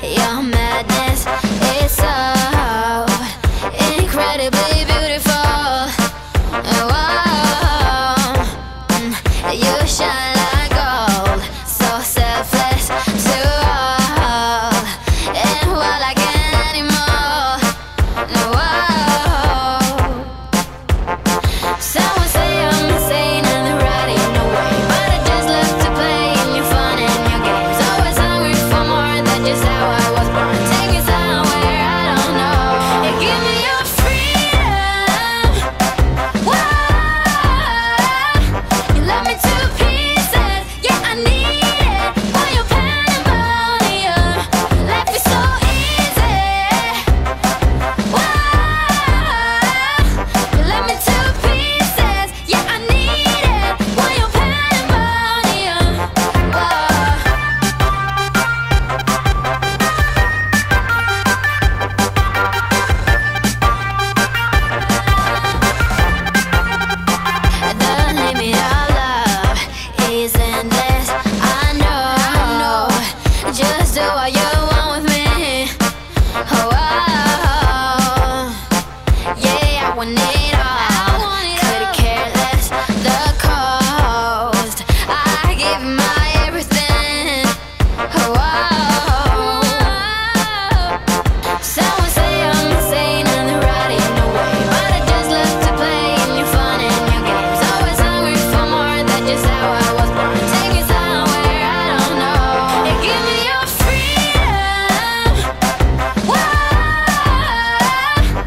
Your madness is so incredibly beautiful. Oh, you shine like gold, so selfless to all, and while I can't anymore. Someone say I'm insane and they're right in the way, but I just love to play in your fun and your games. Always hungry for more, that's just how I was born. Take me somewhere I don't know, and give me your freedom. Whoa, you love me to pieces, yeah I need it. While you're pandemonium, life is so easy. Whoa, you love me to pieces, yeah I need it. While you're pandemonium, the limit of love is endless. I know. Just do what you want with me. Oh, yeah, I want it all. Couldn't care less the cost. I give my everything. Oh, someone say I'm insane and they're right in the way, but I just love to play in your fun and your games. Always hungry for more, that's just how I was born. Take me somewhere I don't know, and give me your freedom. Whoa,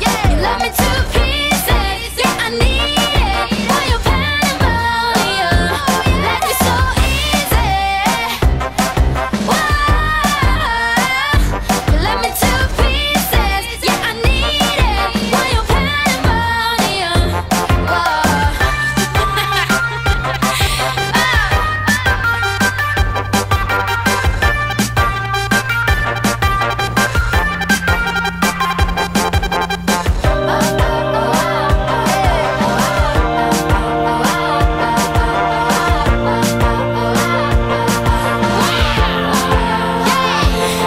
yeah, you love me to pieces, yeah I need it. While you're pandemonium, life is so easy. Whoa, you love me to pieces, yeah I need it. While you're pandemonium,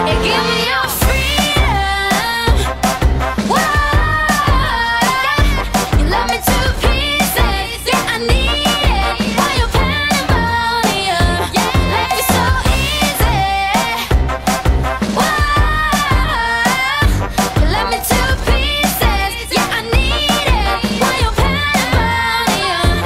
and give me your freedom. Whoa, you love me to pieces, yeah I need it. While you're pandemonium, life is so easy. Whoa, you love me to pieces, yeah I need it. While you're pandemonium,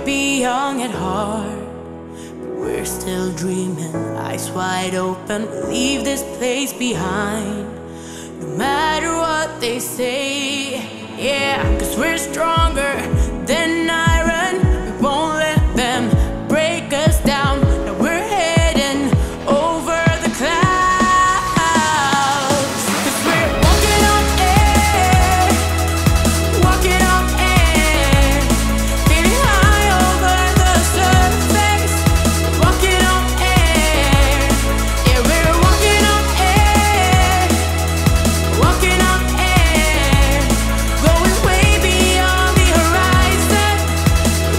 be young at heart, but we're still dreaming, eyes wide open. We'll leave this place behind, no matter what they say. Yeah, 'cause we're stronger than iron. We won't let them break us down. Now we're heading over the clouds, 'cause we're walking on air, walking on air, feeling high over the surface, walking on air. Yeah, we're walking on air, walking on air, going way beyond the horizon,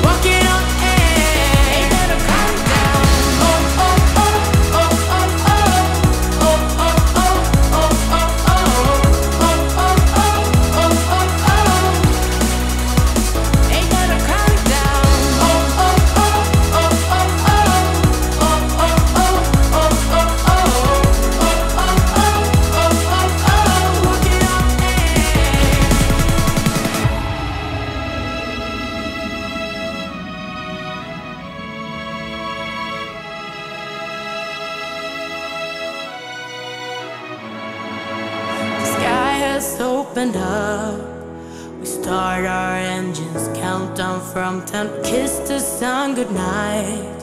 walking on air. Ain't gonna come down. Oh, oh, oh, oh, oh, oh, oh, oh, oh, oh, oh, oh, oh, oh, oh, oh, oh. Ain't gonna come down. Oh, oh, oh, oh, oh, oh, oh, oh, oh, oh, oh, oh, oh, oh, oh, walking on air. The sky has opened up. We start our engines, count down from 10. Kiss the sun goodnight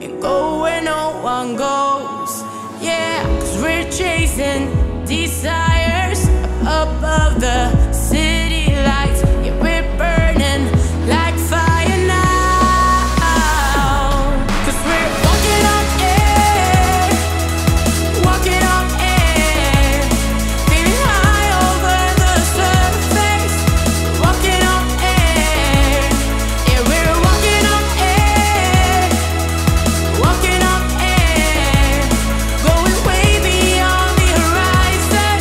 and go where no one goes. Yeah, 'cause we're chasing desires up above the city lights. Yeah, we're burning like fire now, 'cause we're walking on air, walking on air, feeling high over the surface, walking on air. Yeah, we're walking on air, walking on air, going way beyond the horizon,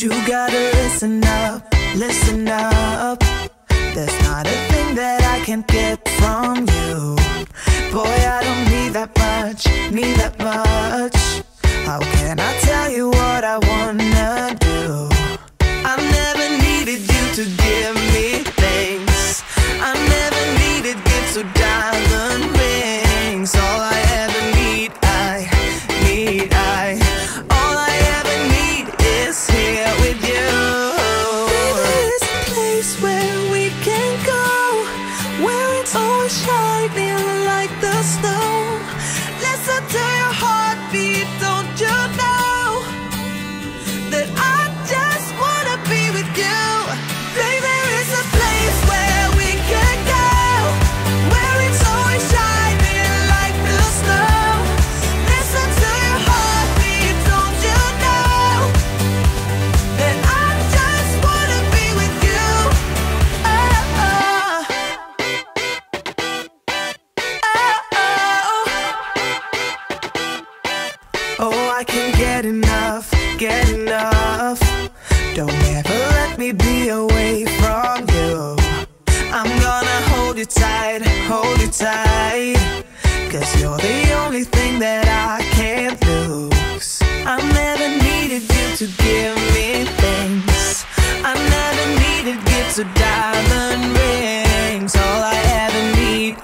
You gotta listen up, listen up. There's not a thing that I can't get from you. Boy, I don't need that much, need that much. How can I tell you what I wanna do? I never needed you to give me things. I never needed gifts or diamond rings. All I ever need, all I ever need is here with you. There's a place where we can go, where it's always shining like the snow. Listen to your heartbeat, don't you know that I just wanna be with you. Baby, there is a place where we can go, where it's always shining like the snow. Listen to your heartbeat, don't you know that I just wanna be with you. Oh, I can't get enough, get enough. Don't ever let me be away from you. I'm gonna hold you tight, cause you're the only thing that I can't lose. I never needed you to give me things. I never needed gifts or diamond rings. All I ever need,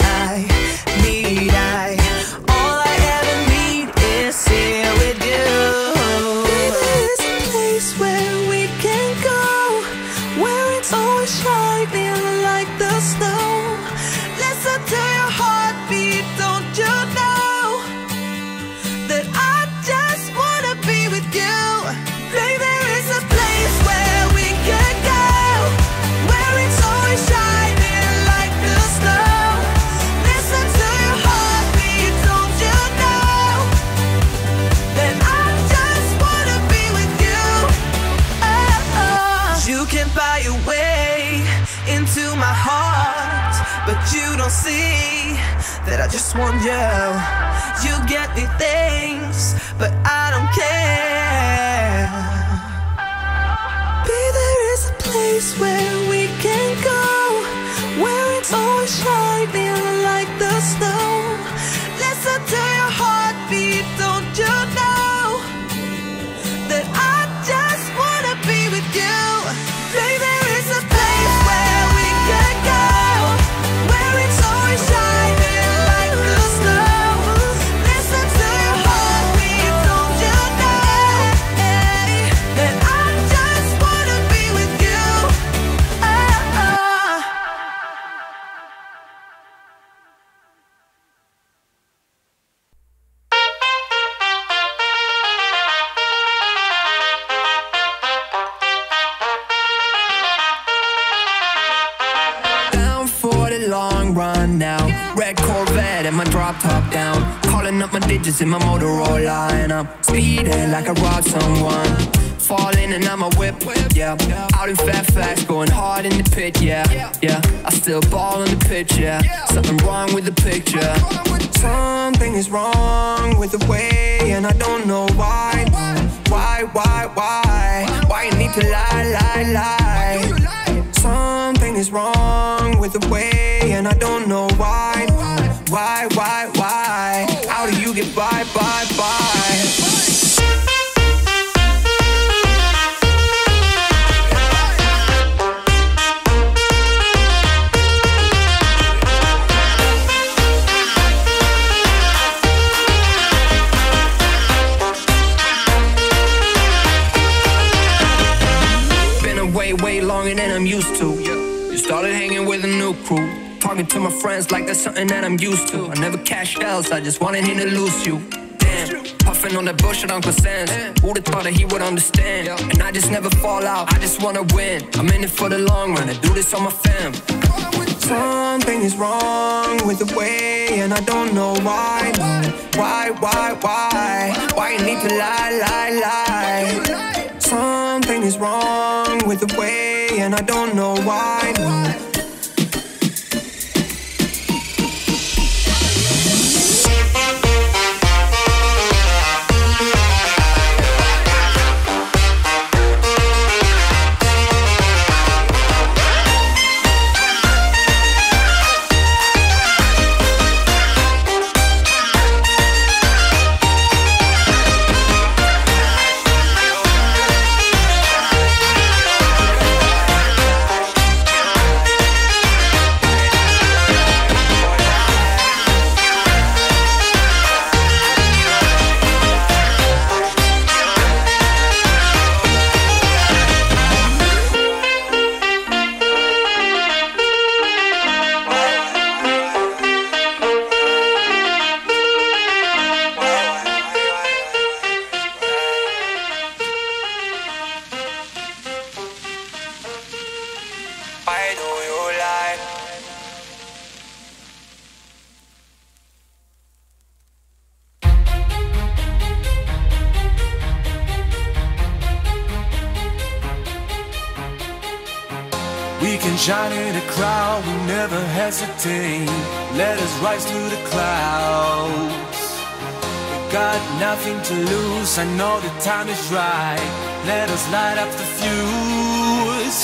all I ever need is here with you. There's a place where we can go, where it's always shining like the snow. Listen to your heartbeat, don't you know that I just wanna be with you. Baby, there is a place where we can go, where it's always shining like the snow. Listen to your heartbeat, don't you know that I just wanna be with you. You can buy your way into my heart, but you don't see that I just want you. You get me things, but I don't care. Baby, there is a place where we can go, where it's always shining like the snow. Listen to your heartbeat, don't you know that I just wanna be with you. Baby, there is a place where we can go, where it's always shining like the snow. Listen to your heartbeat, don't you know that I just wanna be with you. Down for the long run now. Red Corvette and my drop top down. Calling up my digits in my Motorola, and I'm speeding like I robbed someone. Falling and I'm a whip, yeah. Out in fast, going hard in the pit, yeah. I still ball on the pitch, yeah. Something wrong with the picture. Something is wrong with the way, and I don't know why. Why you need to lie? Something is wrong with the way, and I don't know why. How do you get by? Been away way longer than I'm used to. You started hanging with a new crew. Talking to my friends like that's something that I'm used to. I never cashed else, I just wanted him to lose you. Damn, puffing on that bullshit Uncle Sam's. Who'da thought that he would understand? And I just never fall out, I just wanna win. I'm in it for the long run, I do this on my fam. Something is wrong with the way, and I don't know why. Why you need to lie? Something is wrong with the way, and I don't know why. We can shine in the crowd, we never hesitate. Let us rise to the clouds. We got nothing to lose, I know the time is right. Let us light up the fuse.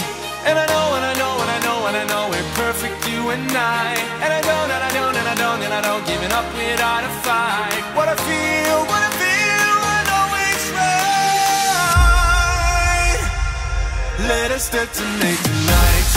And I know, and I know, and I know, and I know we're perfect, you and I. And I don't, and I don't, and I don't, and I don't giving up without a fight. What I feel, I know it's right. Let us detonate tonight.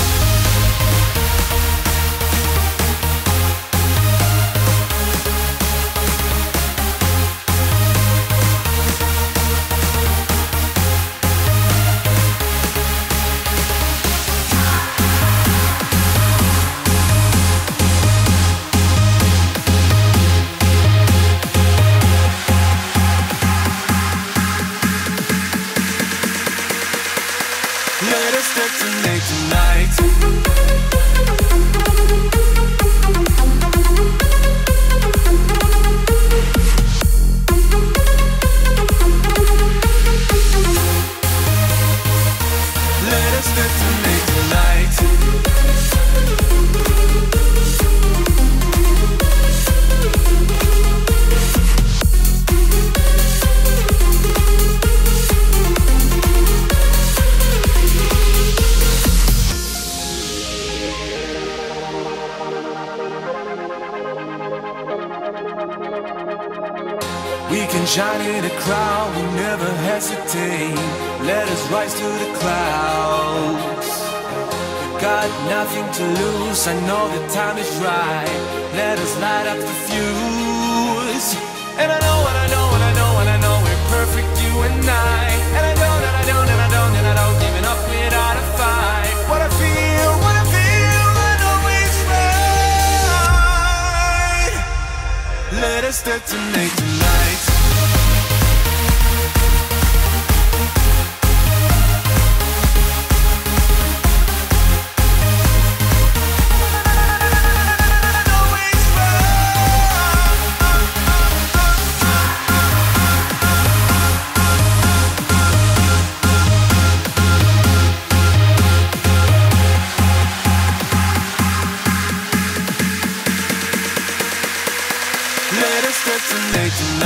Let us detonate tonight. Let us detonate tonight. We can shine in the crowd, we never hesitate. Let us rise to the clouds. We got nothing to lose, I know the time is right. Let us light up the fuse. And I know, and I know, and I know, and I know we're perfect, you and I. And I don't, and I don't, and I don't, and I don't giving up without a fight. What I feel, I know it's right. Let us detonate tonight. Let us detonate tonight.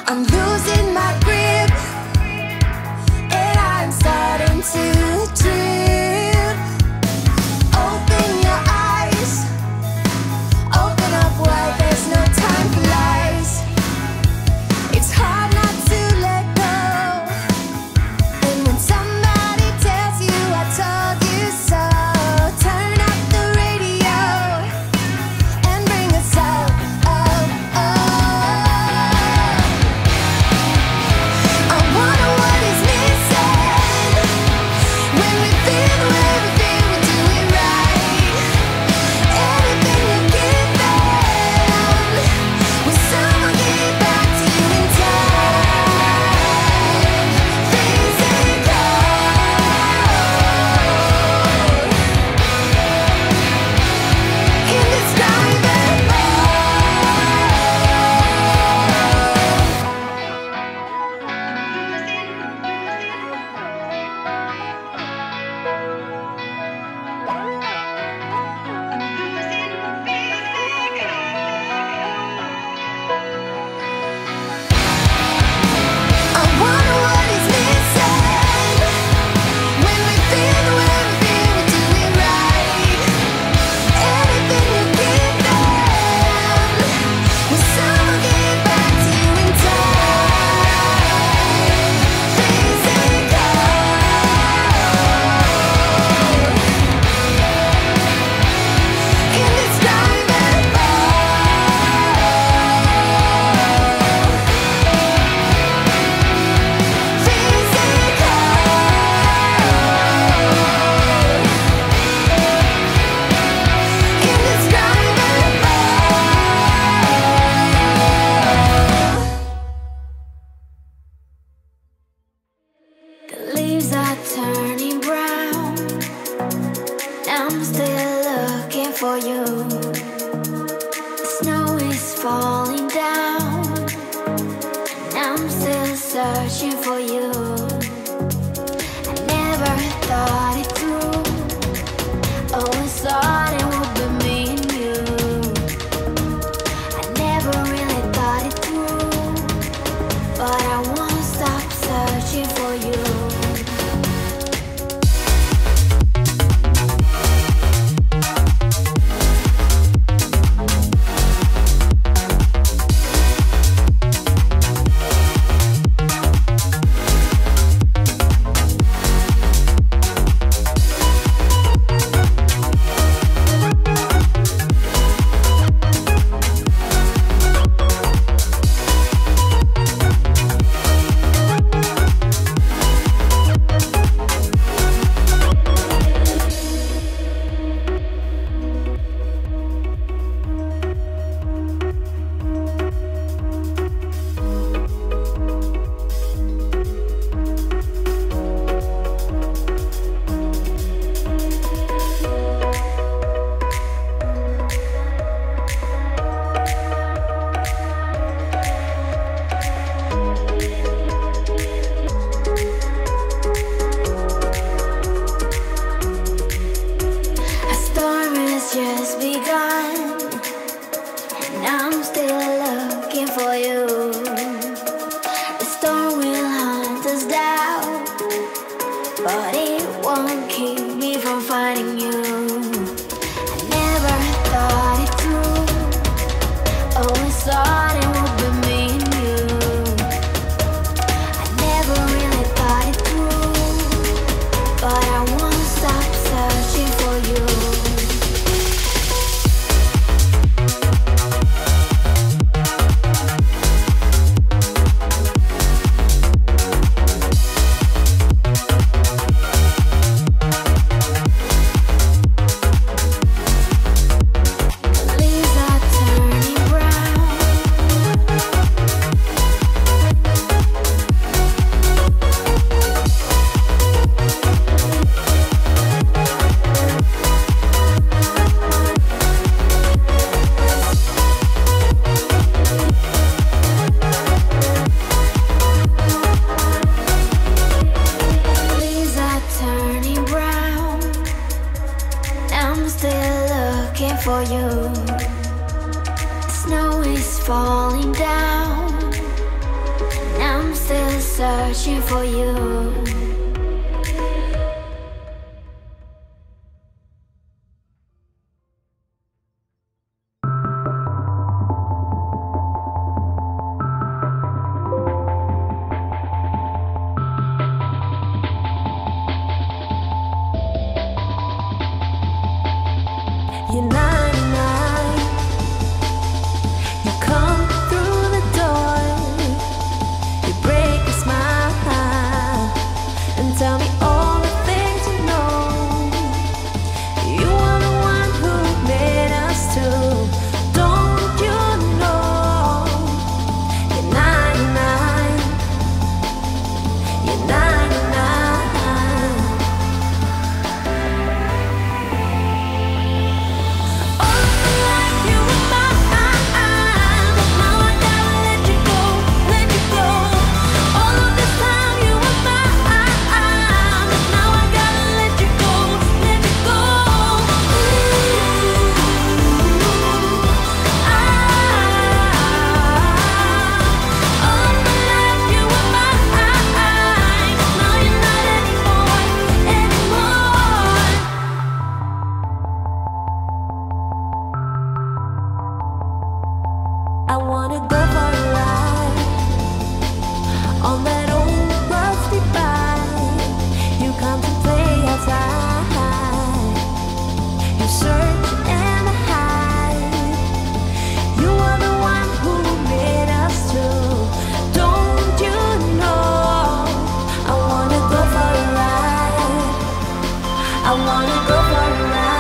I'm losing my grip, and I'm starting to drift. Open your eyes, open up wide, there's no time for lies. It's hard not to let go, and when somebody tells you I told you so, turn up the radio and bring us up, up, up. I wonder what is missing when we feel the way we feel, we do it right. Anything you're given, will someone get back to you in time? Physical, indescribable. I wonder what is missing when we feel the way we feel, we do it right. Anything you're given, will someone get back to you in time? Physical, the leaves are turning brown. I'm still looking for you. The snow is falling down, and I'm still searching for you. I never thought it through. Always thought it would be me and you. I never really thought it through, but I won't stop searching for you. A storm has just begun, and I'm still looking for you. The storm will hunt us down, but it won't keep me from finding you. I never thought it through. Always thought it would be me and you. I never really thought it through, but I won't stop searching for you. Leaves are turning brown. Leaves are turning brown. I'm still looking for you. The snow is falling down, searching for you. You're 99. You come through the door. You break a smile and tell me all the things you know. You are the one who made us two. Don't you know? You're 99. You're 99. I wanna go for a ride on that old rusty bike. You come to play outside. You search and hide. You are the one who made us two. Don't you know? I wanna go for a ride. I wanna go for a ride.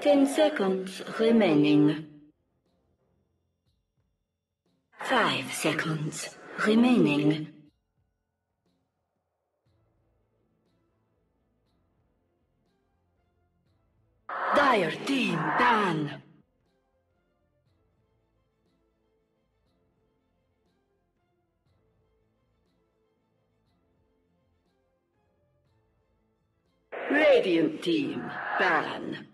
Ten seconds remaining. 5 seconds remaining. Dire team ban. Radiant team ban.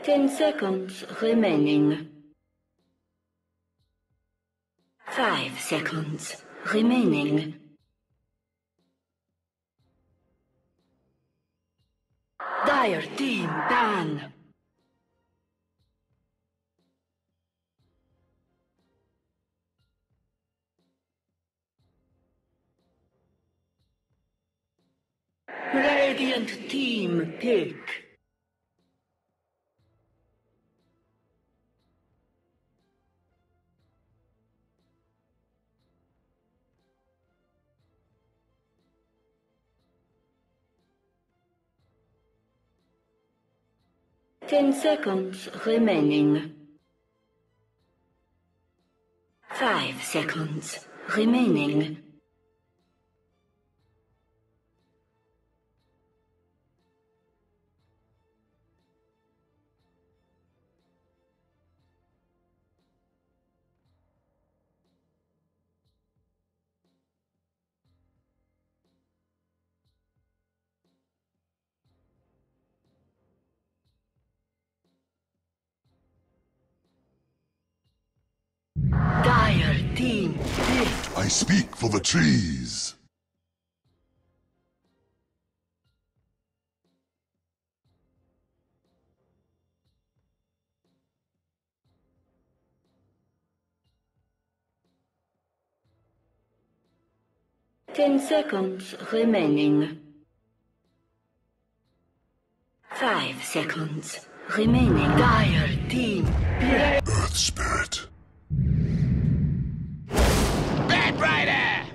Ten seconds remaining. 5 seconds remaining. Dire team ban. Radiant team pick. Ten seconds remaining. 5 seconds remaining. Dire team pick. I speak for the trees. Ten seconds remaining. 5 seconds remaining. Dire team pick. Earth spirit. Bad Rider!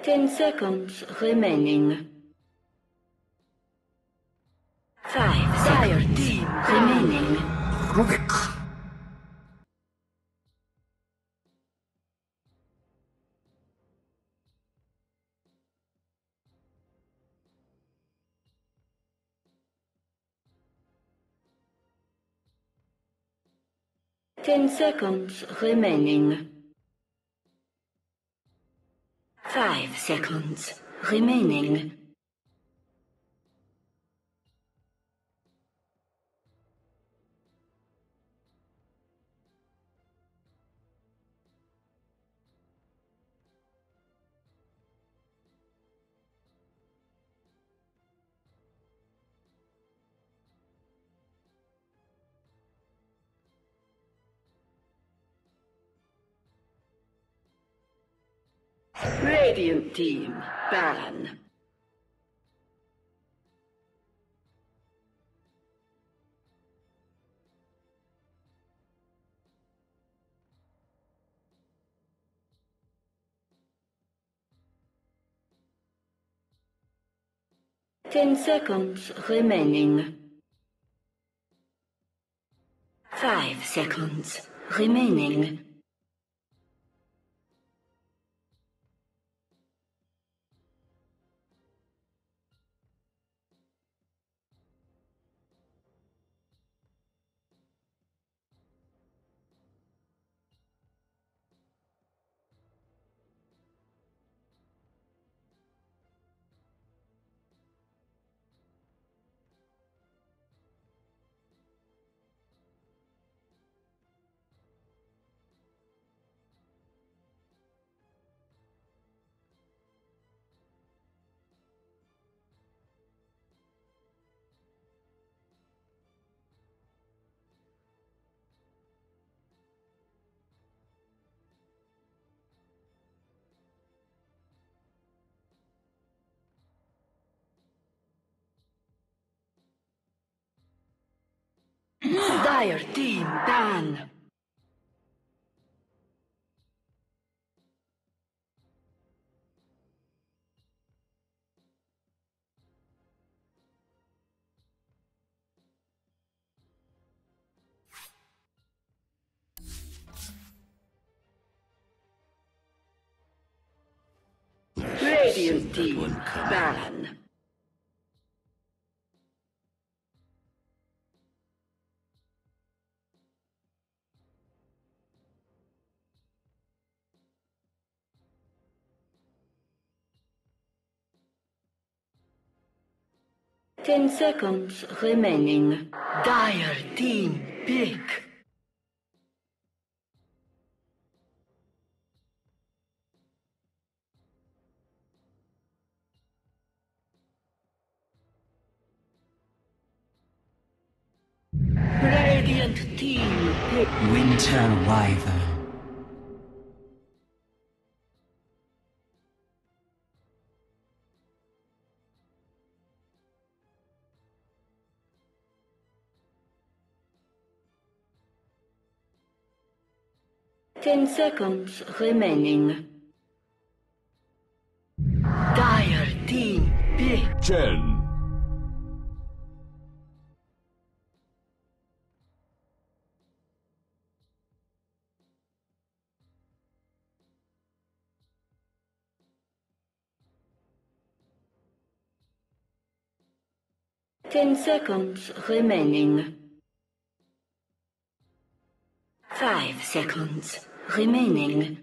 Ten seconds remaining. 5 seconds team remaining. Rubik. 10 seconds remaining. 5 seconds remaining. Radiant team ban. Ten seconds remaining. 5 seconds remaining. Dire team ban. Radiant team ban. Ten seconds remaining. Dire team pick. Radiant team pick. Winter Wyvern. Ten seconds remaining. Dire team pick. 10, 10 seconds remaining. 5 seconds remaining.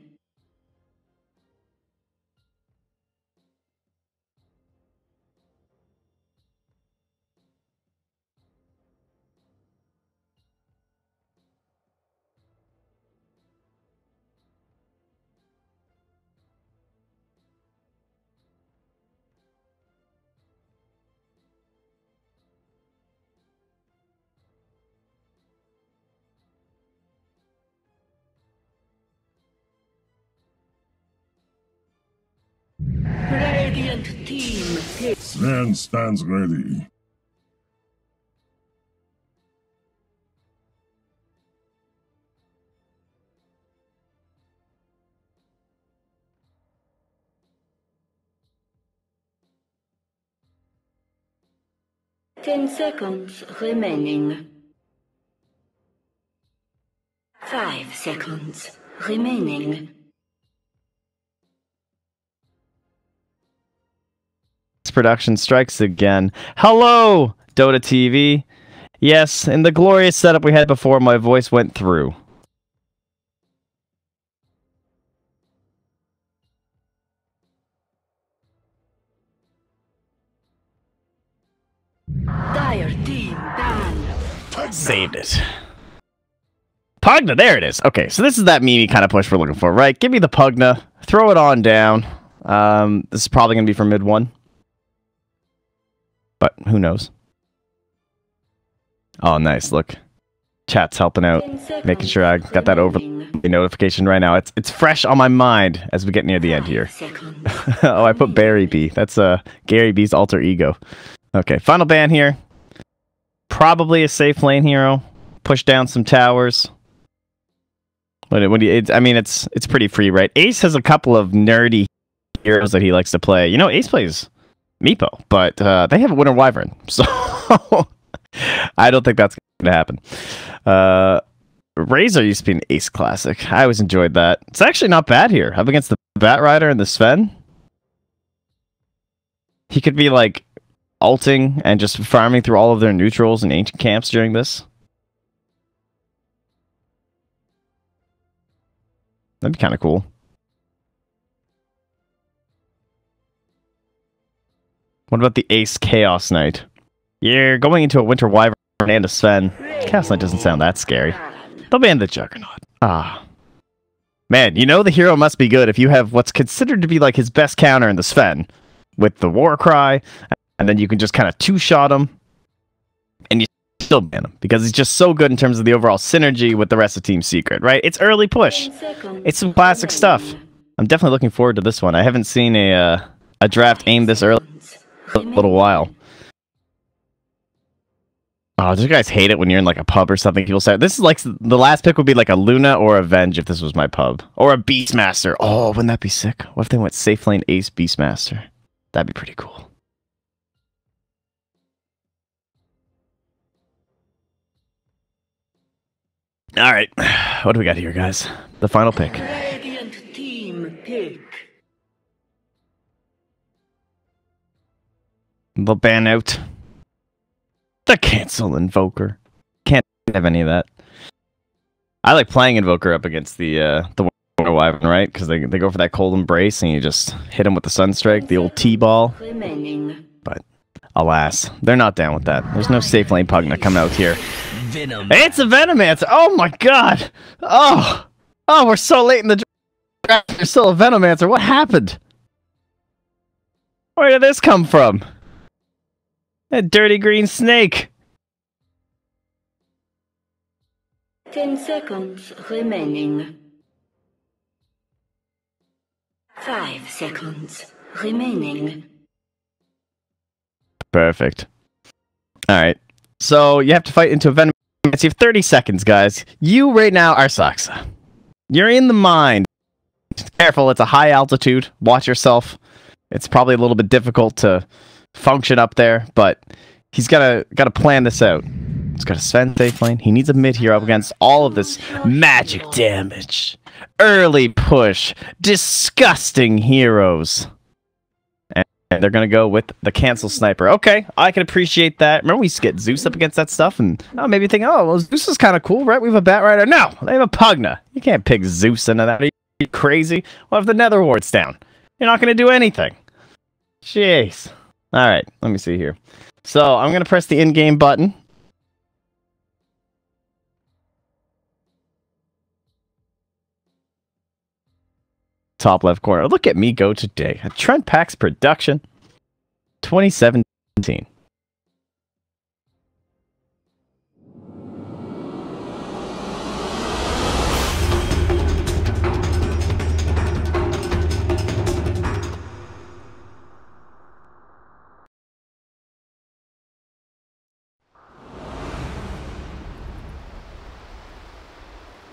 Radiant team pick. Sven stands ready. Ten seconds remaining. 5 seconds remaining. Production strikes again. Hello, DotaTV. Yes, in the glorious setup we had before, my voice went through. Dire team ban. Saved it. Pugna, there it is. Okay, so this is that meme kind of push we're looking for, right? Give me the Pugna. Throw it on down. This is probably going to be for mid 1. But who knows? Oh, nice. Look. Chat's helping out. Making sure I got that overlay notification right now. It's fresh on my mind as we get near the end here. Oh, I put Barry B. That's Gary B's alter ego. Okay, final ban here. Probably a safe lane hero. Push down some towers. It's pretty free, right? Ace has a couple of nerdy heroes that he likes to play. You know, Ace plays Meepo, but they have a Winter Wyvern, so I don't think that's going to happen. Razor used to be an Ace classic. I always enjoyed that. It's actually not bad here. Up against the Bat Rider and the Sven. He could be like ulting and just farming through all of their neutrals and ancient camps during this. That'd be kind of cool. What about the Ace Chaos Knight? You're going into a Winter Wyvern and a Sven. Chaos Knight doesn't sound that scary. They'll ban the Juggernaut. Ah. Man, you know the hero must be good if you have what's considered to be like his best counter in the Sven. With the War Cry, and then you can just kind of two-shot him. And you still ban him. Because he's just so good in terms of the overall synergy with the rest of Team Secret, right? It's early push. It's some classic stuff. I'm definitely looking forward to this one. I haven't seen a draft aimed this early. A little while. Oh, do you guys hate it when you're in like a pub or something? People say this is like the last pick would be like a Luna or a Venge if this was my pub, or a Beastmaster. Oh, wouldn't that be sick? What if they went safe lane Ace Beastmaster? That'd be pretty cool. All right, what do we got here, guys? The final pick. Radiant team pick. They'll ban out the cancel Invoker. Can't have any of that. I like playing Invoker up against the Wyvern, right? Because they go for that cold embrace and you just hit him with the Sunstrike, the old T-ball. Remaining. But alas, they're not down with that. There's no safe lane Pugna coming out here. Venom. It's a Venomancer! Oh my god! Oh, we're so late in the draft. There's still a Venomancer. What happened? Where did this come from? That dirty green snake. 10 seconds remaining. 5 seconds remaining. Perfect. Alright. So, you have to fight into a Venom. You have 30 seconds, guys. You right now are Saxa. You're in the mine. Careful, it's a high altitude. Watch yourself. It's probably a little bit difficult to function up there, but he's gotta plan this out. He's got a Sven safe lane. He needs a mid hero up against all of this magic damage. Early push. Disgusting heroes. And they're going to go with the cancel sniper. Okay, I can appreciate that. Remember we used to get Zeus up against that stuff and maybe think, oh, well, Zeus is kind of cool, right? We have a Bat Rider. No, they have a Pugna. You can't pick Zeus into that. Are you crazy? What if the Nether Ward's down? You're not going to do anything. Jeez. All right, let me see here. So I'm going to press the in-game button. Top left corner. Look at me go today. A Trent Pax production. 2017.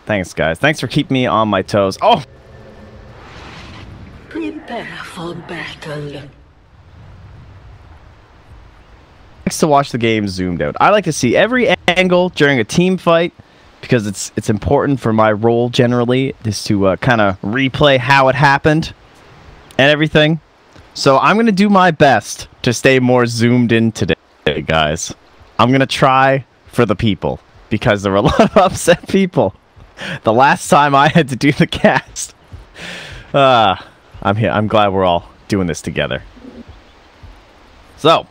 Thanks, guys. Thanks for keeping me on my toes. Oh! Prepare for battle. Likes to watch the game zoomed out. I like to see every angle during a team fight because it's important for my role generally is to kind of replay how it happened and everything. So I'm going to do my best to stay more zoomed in today, guys. I'm going to try for the people because there were a lot of upset people the last time I had to do the cast. I'm here. I'm glad we're all doing this together. So,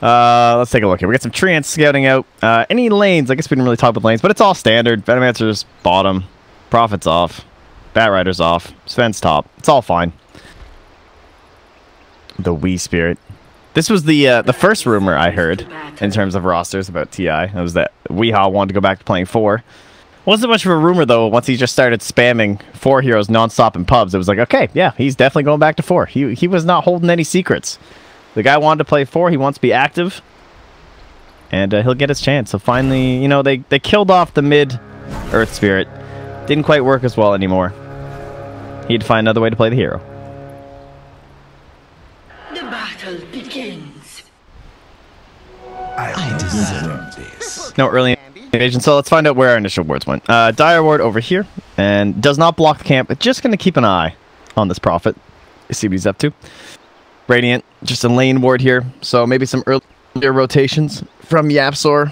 let's take a look here. We got some Treant scouting out. Any lanes? I guess we didn't really talk about lanes, but it's all standard. Venomancer's bottom. Prophet's off. Bat Rider's off. Sven's top. It's all fine. The Wii Spirit. This was the first rumor I heard in terms of rosters about TI. It was that Weehaw wanted to go back to playing 4. Wasn't much of a rumor, though, once he just started spamming 4 heroes nonstop in pubs. It was like, okay, yeah, he's definitely going back to 4. He was not holding any secrets. The guy wanted to play 4. He wants to be active. And he'll get his chance. So finally, you know, they killed off the mid-Earth Spirit. Didn't quite work as well anymore. He'd find another way to play the hero. The battle begins. I deserve this. No early invasion, so let's find out where our initial wards went. Dire Ward over here, and does not block the camp. It's just going to keep an eye on this Prophet. See what he's up to. Radiant, just a lane ward here, so maybe some earlier rotations from Yapsor.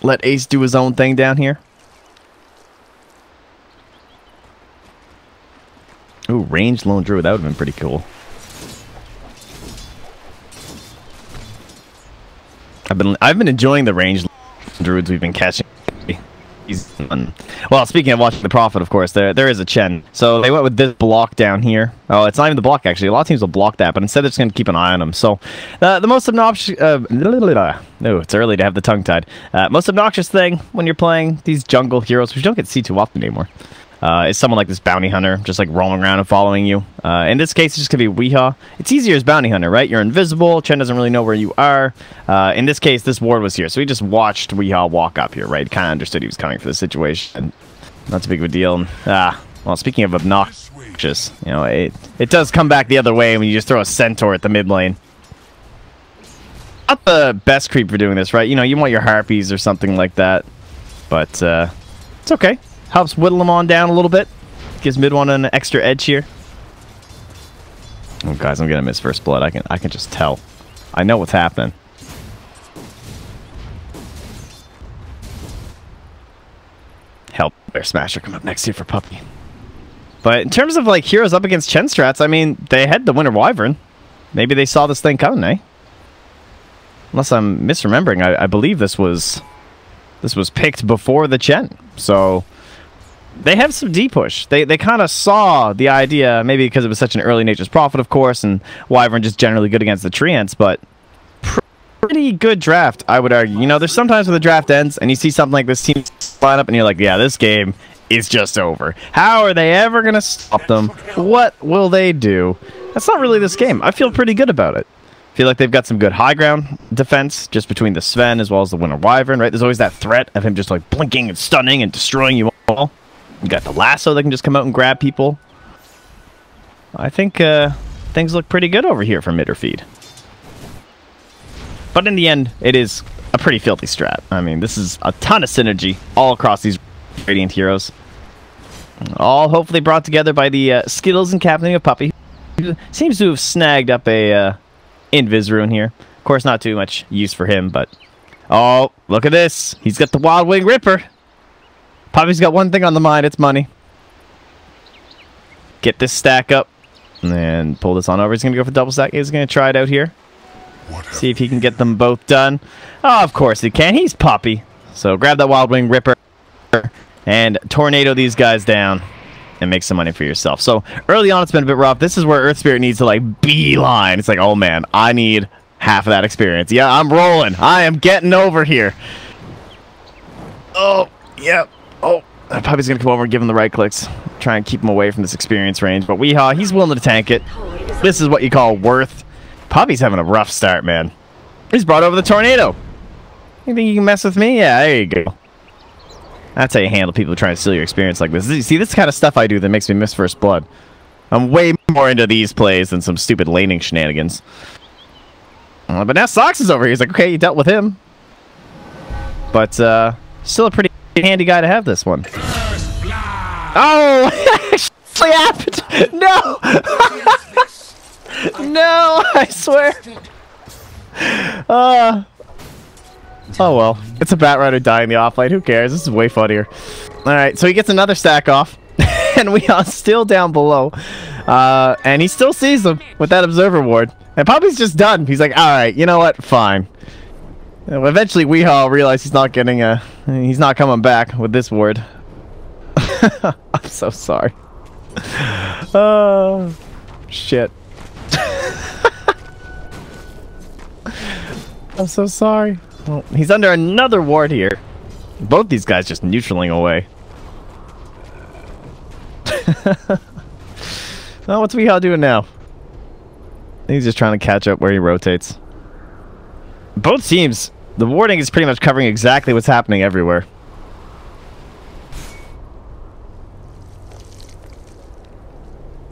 Let Ace do his own thing down here. Ooh, ranged Lone Druid, that would have been pretty cool. I've been enjoying the ranged Druids we've been catching. Well, speaking of watching the Prophet, of course, there is a Chen. So they went with this block down here. Oh, it's not even the block, actually. A lot of teams will block that, but instead they're just going to keep an eye on them. So the most obnoxious... no, it's early to have the tongue-tied. Most obnoxious thing when you're playing these jungle heroes, which you don't get to see too often anymore, is someone like this bounty hunter, just like roaming around and following you. In this case, it's just going to be Weehaw. It's easier as bounty hunter, right? You're invisible. Chen doesn't really know where you are. In this case, this ward was here, so he just watched Weehaw walk up here, right? Kind of understood he was coming for the situation. Not too big of a deal. Well, speaking of obnoxious, you know, it does come back the other way when you just throw a centaur at the mid lane. Not the best creep for doing this, right? You know, you want your harpies or something like that. But it's okay. Helps whittle them on down a little bit. Gives mid one an extra edge here. Oh, guys, I'm gonna miss first blood. I can just tell. I know what's happening. Help Bear Smasher come up next here for Puppy. But in terms of like heroes up against Chen strats, I mean, they had the Winter Wyvern. Maybe they saw this thing coming, eh? Unless I'm misremembering, I believe this was picked before the Chen. So they have some D-push. They kind of saw the idea, maybe because it was such an early Nature's Prophet, of course, and Wyvern just generally good against the Treants, but pretty good draft, I would argue. You know, there's sometimes when the draft ends and you see something like this team line up and you're like, yeah, this game is just over. How are they ever going to stop them? What will they do? That's not really this game. I feel pretty good about it. Feel like they've got some good high ground defense just between the Sven as well as the Winter Wyvern, right? There's always that threat of him just like blinking and stunning and destroying you all. You got the lasso that can just come out and grab people. I think things look pretty good over here for mid or feed. But in the end, it is a pretty filthy strat. I mean, this is a ton of synergy all across these Radiant heroes. All hopefully brought together by the skills and captaining of Puppy. Who seems to have snagged up a Invis rune here. Of course, not too much use for him, but... Oh, look at this. He's got the Wild Wing Ripper. Puppy's got one thing on the mind. It's money. Get this stack up. And pull this on over. He's going to go for double stack. He's going to try it out here. See if he can get them both done. Oh, of course he can. He's Puppy. So grab that Wild Wing Ripper and tornado these guys down and make some money for yourself. So early on, it's been a bit rough. This is where Earth Spirit needs to like beeline. It's like, oh man, I need half of that experience. Yeah, I'm rolling. I am getting over here. Oh, yep. Oh, Puppy's gonna come over and give him the right clicks. Try and keep him away from this experience range. But Weehaw, he's willing to tank it. This is what you call worth. Puppy's having a rough start, man. He's brought over the tornado. You think you can mess with me? Yeah, there you go. That's how you handle people trying to steal your experience like this. See, this is the kind of stuff I do that makes me miss first blood. I'm way more into these plays than some stupid laning shenanigans. But now Sox is over here. He's like, okay, you dealt with him. But still a pretty handy guy to have this one. Oh, it actually happened. No. No, I swear. Oh well, it's a Batrider dying the offlane. Who cares? This is way funnier. Alright, so he gets another stack off. And we are still down below. And he still sees them with that observer ward. And Puppy's just done. He's like, alright, you know what? Fine. Eventually Weehaw realized he's not getting he's not coming back with this ward. I'm so sorry. Oh shit. I'm so sorry. Well, he's under another ward here. Both these guys just neutraling away. Oh, what's Weehaw doing now? He's just trying to catch up where he rotates. Both teams, the warding is pretty much covering exactly what's happening everywhere.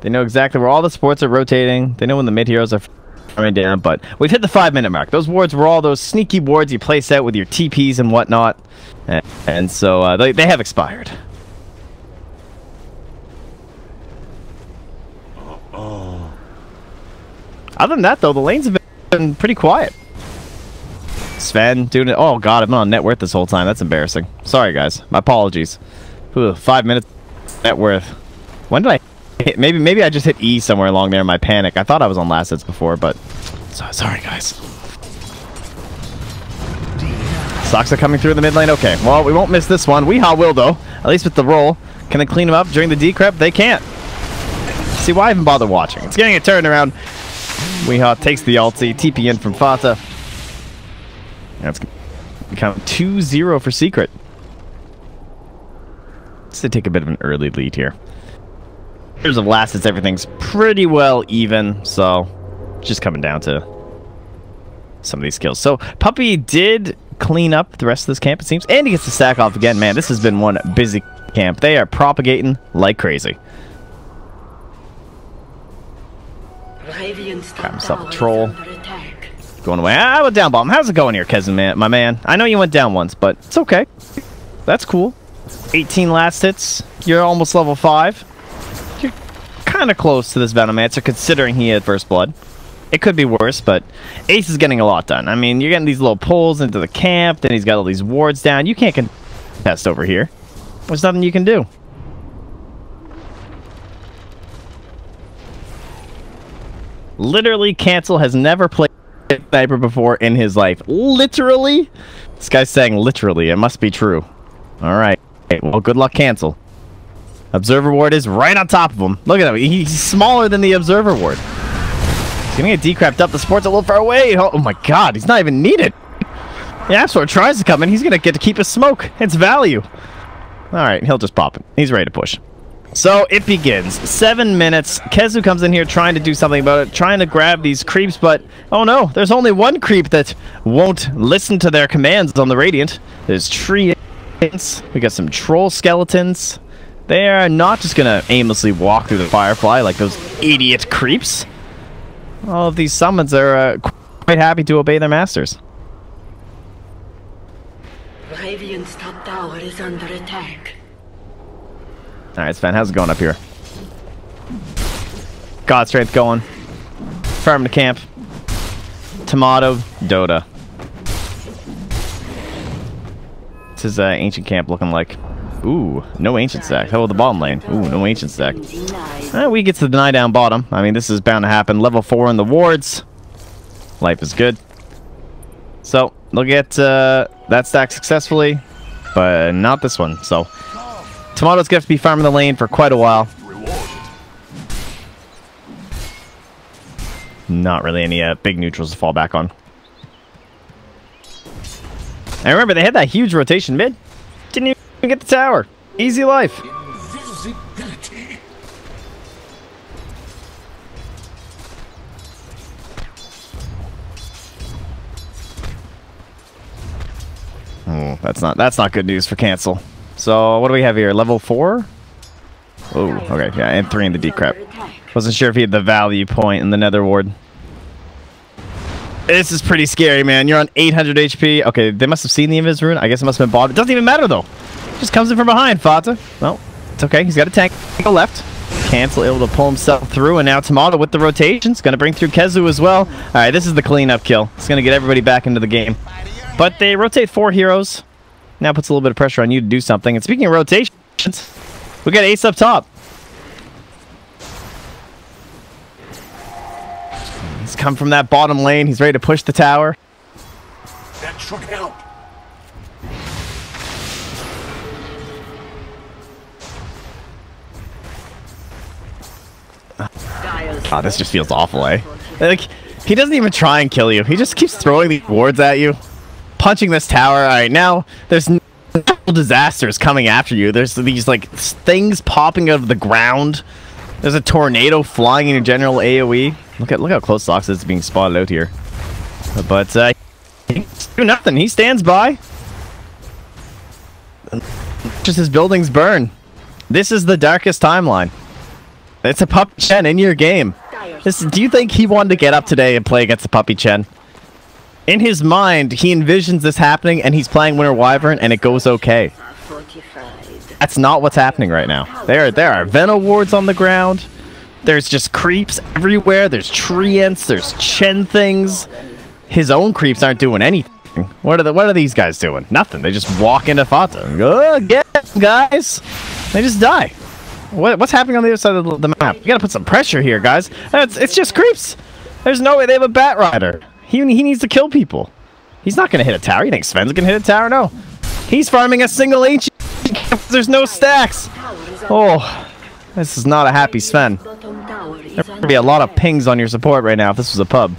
They know exactly where all the supports are rotating. They know when the mid heroes are coming down, but we've hit the 5-minute mark. Those wards were all those sneaky wards you place out with your TPs and whatnot, and so they have expired. Other than that, though, the lanes have been pretty quiet. Sven doing it. Oh god, I've been on net worth this whole time. That's embarrassing. Sorry, guys. My apologies. Ooh, 5 minutes net worth. When did I hit? Maybe I just hit E somewhere along there in my panic. I thought I was on last hits before, but sorry, guys. Sox are coming through the mid lane. Okay, well, we won't miss this one. Weehaw will, though. At least with the roll. Can they clean him up during the decrep? They can't. See, why even bother watching? It's getting a turnaround. Weehaw takes the ulti. TP in from Fata. That's going to become 2-0 for Secret. to take a bit of an early lead here. In terms of last hits, everything's pretty well even, so just coming down to some of these skills. So Puppy did clean up the rest of this camp, it seems, and he gets the stack off again. Man, this has been one busy camp. They are propagating like crazy. Got himself a troll. Going away. I went down bottom. How's it going here, Kezin, man? My man. I know you went down once, but it's okay. That's cool. 18 last hits. You're almost level 5. You're kind of close to this Venomancer, considering he had first blood. It could be worse, but Ace is getting a lot done. I mean, you're getting these little pulls into the camp, then he's got all these wards down. You can't contest over here. There's nothing you can do. Literally, Cancel has never played Sniper before in his life. Literally? This guy's saying literally. It must be true. Alright. Well, good luck, Cancel. Observer ward is right on top of him. Look at him. He's smaller than the Observer ward. He's gonna get decrapped up. The sport's a little far away. Oh my god, he's not even needed. The Absol tries to come in. He's gonna get to keep his smoke. It's value. Alright, he'll just pop it. He's ready to push. So it begins. 7 minutes. Kezu comes in here trying to do something about it, trying to grab these creeps, but oh no, there's only one creep that won't listen to their commands on the Radiant. There's tree ants. We got some troll skeletons. They are not just gonna aimlessly walk through the Firefly like those idiot creeps. All of these summons are quite happy to obey their masters. Radiant's top tower is under attack. Alright, Sven, how's it going up here? God Strength going. Farm to camp. Tomato, Dota. This is ancient camp looking like. Ooh, no ancient stack. How about the bottom lane? Ooh, no ancient stack. We get to the deny down bottom. I mean, this is bound to happen. Level 4 in the wards. Life is good. So, they'll get that stack successfully, but not this one. So, Tomato's going to have to be farming the lane for quite a while. Not really any big neutrals to fall back on. And remember, they had that huge rotation mid. Didn't even get the tower. Easy life. Oh, that's not good news for Cancel. So what do we have here? Level 4? Oh, okay, yeah, and 3 in the decrep. Wasn't sure if he had the value point in the Nether ward. This is pretty scary, man. You're on 800 HP. Okay, they must have seen the invis rune. I guess it must have been bottom. It doesn't even matter though. Just comes in from behind, Fata. Well, it's okay. He's got a tank on the left. Cancel able to pull himself through, and now Tomato with the rotations. Going to bring through Kezu as well. All right, this is the cleanup kill. It's going to get everybody back into the game. But they rotate 4 heroes. Now puts a little bit of pressure on you to do something. And speaking of rotations, we got Ace up top. He's come from that bottom lane. He's ready to push the tower. That should help. God, this just feels awful, eh? Like, he doesn't even try and kill you. He just keeps throwing these wards at you. Punching this tower. Alright, now there's natural disasters coming after you. There's these, like, things popping out of the ground. There's a tornado flying in your general AoE. Look how close Sox is being spotted out here. But, he do nothing. He stands by. Just his buildings burn. This is the darkest timeline. It's a Puppy Chen in your game. Do you think he wanted to get up today and play against the Puppy Chen? In his mind, he envisions this happening, and he's playing Winter Wyvern, and it goes okay. That's not what's happening right now. There are Veno wards on the ground. There's just creeps everywhere. There's treants. There's Chen things. His own creeps aren't doing anything. What are these guys doing? Nothing. They just walk into Fata and go, oh, get them, guys. They just die. What's happening on the other side of the map? You gotta put some pressure here, guys. It's just creeps. There's no way they have a Bat Rider. He needs to kill people. He's not gonna hit a tower. You think Sven's gonna hit a tower? No. He's farming a single ancient. There's no stacks. Oh, this is not a happy Sven. There would be a lot of pings on your support right now if this was a pub.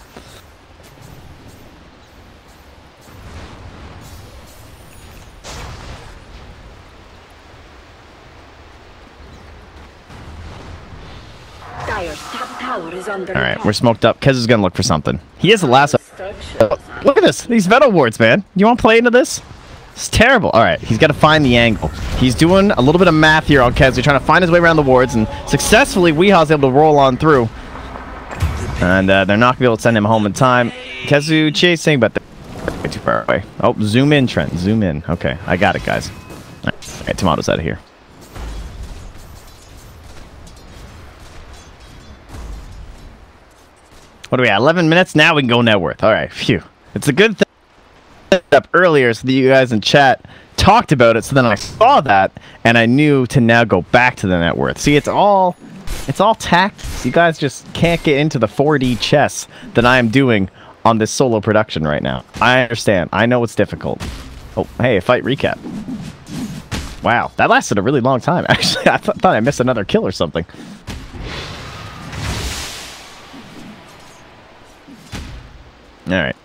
Dire's top tower is under Alright, attack. we're smoked up. Kez is gonna look for something. He has the last... Look at this! These metal wards, man! You wanna play into this? It's terrible. Alright, he's gotta find the angle. He's doing a little bit of math here on Kez. He's trying to find his way around the wards, and successfully, Weehaw's able to roll on through. And they're not gonna be able to send him home in time. Kezu chasing, but they're way too far away. Oh, zoom in, Trent. Zoom in. Okay, I got it, guys. Alright, Tomato's out of here. What do we have? 11 minutes? Now we can go net worth. Alright, phew. It's a good thing up earlier so that you guys in chat talked about it, so then I saw that, and I knew to now go back to the net worth. See, it's all tactics. You guys just can't get into the 4D chess that I am doing on this solo production right now. I understand. I know it's difficult. Oh, hey, a fight recap. Wow, that lasted a really long time, actually. I thought I missed another kill or something. Alright.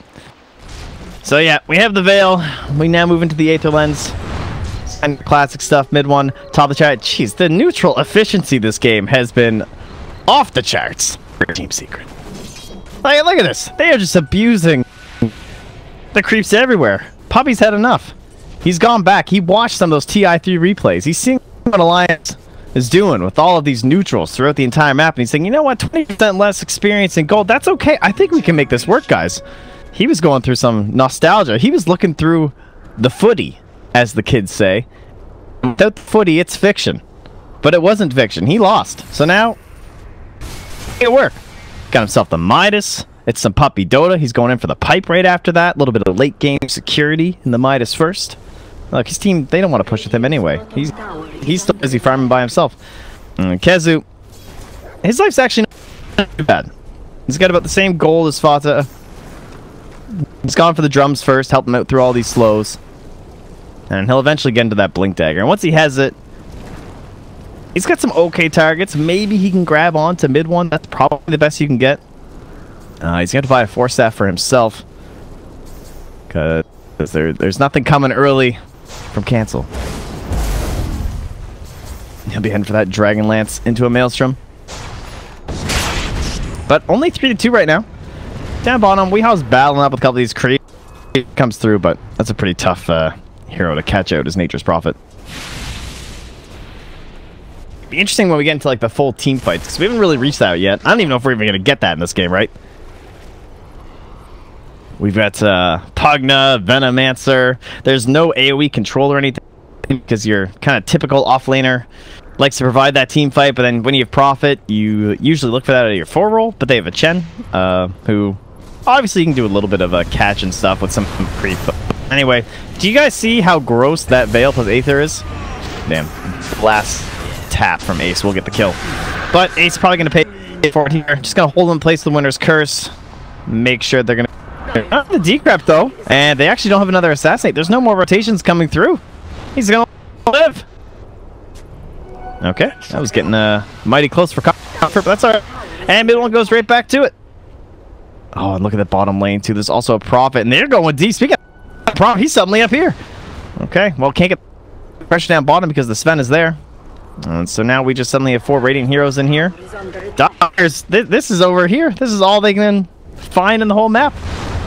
So yeah, we have the Veil. We now move into the Aether Lens. And classic stuff, mid one, top of the chart. Jeez, the neutral efficiency this game has been off the charts. Team Secret. Like, look at this. They are just abusing the creeps everywhere. Puppy's had enough. He's gone back. He watched some of those TI3 replays. He's seeing what Alliance is doing with all of these neutrals throughout the entire map, and he's saying, you know what, 20% less experience in gold, that's okay. I think we can make this work, guys. He was going through some nostalgia. He was looking through the footy, as the kids say. Without the footy, it's fiction. But it wasn't fiction. He lost. So now, it worked. Got himself the Midas. It's some puppy Dota. He's going in for the pipe right after that. A little bit of late game security in the Midas first. Look, his team, they don't want to push with him anyway. He's still busy farming by himself. Kezu, his life's actually not too bad. He's got about the same gold as Fata. He's gone for the drums first, help him out through all these slows. And he'll eventually get into that blink dagger. And once he has it, he's got some okay targets. Maybe he can grab on to mid one. That's probably the best you can get. He's going to buy a 4-staff for himself. Because there's nothing coming early from Cancel. He'll be heading for that Dragon Lance into a Maelstrom. But only 3-2 right now. Down bottom, Weehaw's battling up with a couple of these creeps. Comes through, but that's a pretty tough hero to catch out as Nature's Prophet. It'd be interesting when we get into like the full team fights, because we haven't really reached that yet. I don't even know if we're even going to get that in this game, right? We've got Pugna, Venomancer. There's no AoE control or anything, because you're kind of typical offlaner. Likes to provide that team fight, but then when you have Prophet, you usually look for that out of your 4 roll. But they have a Chen, who obviously you can do a little bit of a catch and stuff with some creep. Anyway, do you guys see how gross that Veil plus Aether is? Damn. Last tap from Ace will get the kill. But Ace is probably going to pay for it here. Just going to hold in place the Winter's Curse. Make sure they're going to... Not the decrep, though. And they actually don't have another Assassinate. There's no more rotations coming through. He's going to live. Okay. That was getting mighty close for comfort, but that's all right. And mid one goes right back to it. Oh, and look at the bottom lane, too. There's also a Prophet, and they're going deep. Speaking of Prophet, he's suddenly up here. Okay. Well, can't get pressure down bottom because the Sven is there. And so now we just suddenly have 4 Radiant Heroes in here. Dockers, this is over here. This is all they can find in the whole map.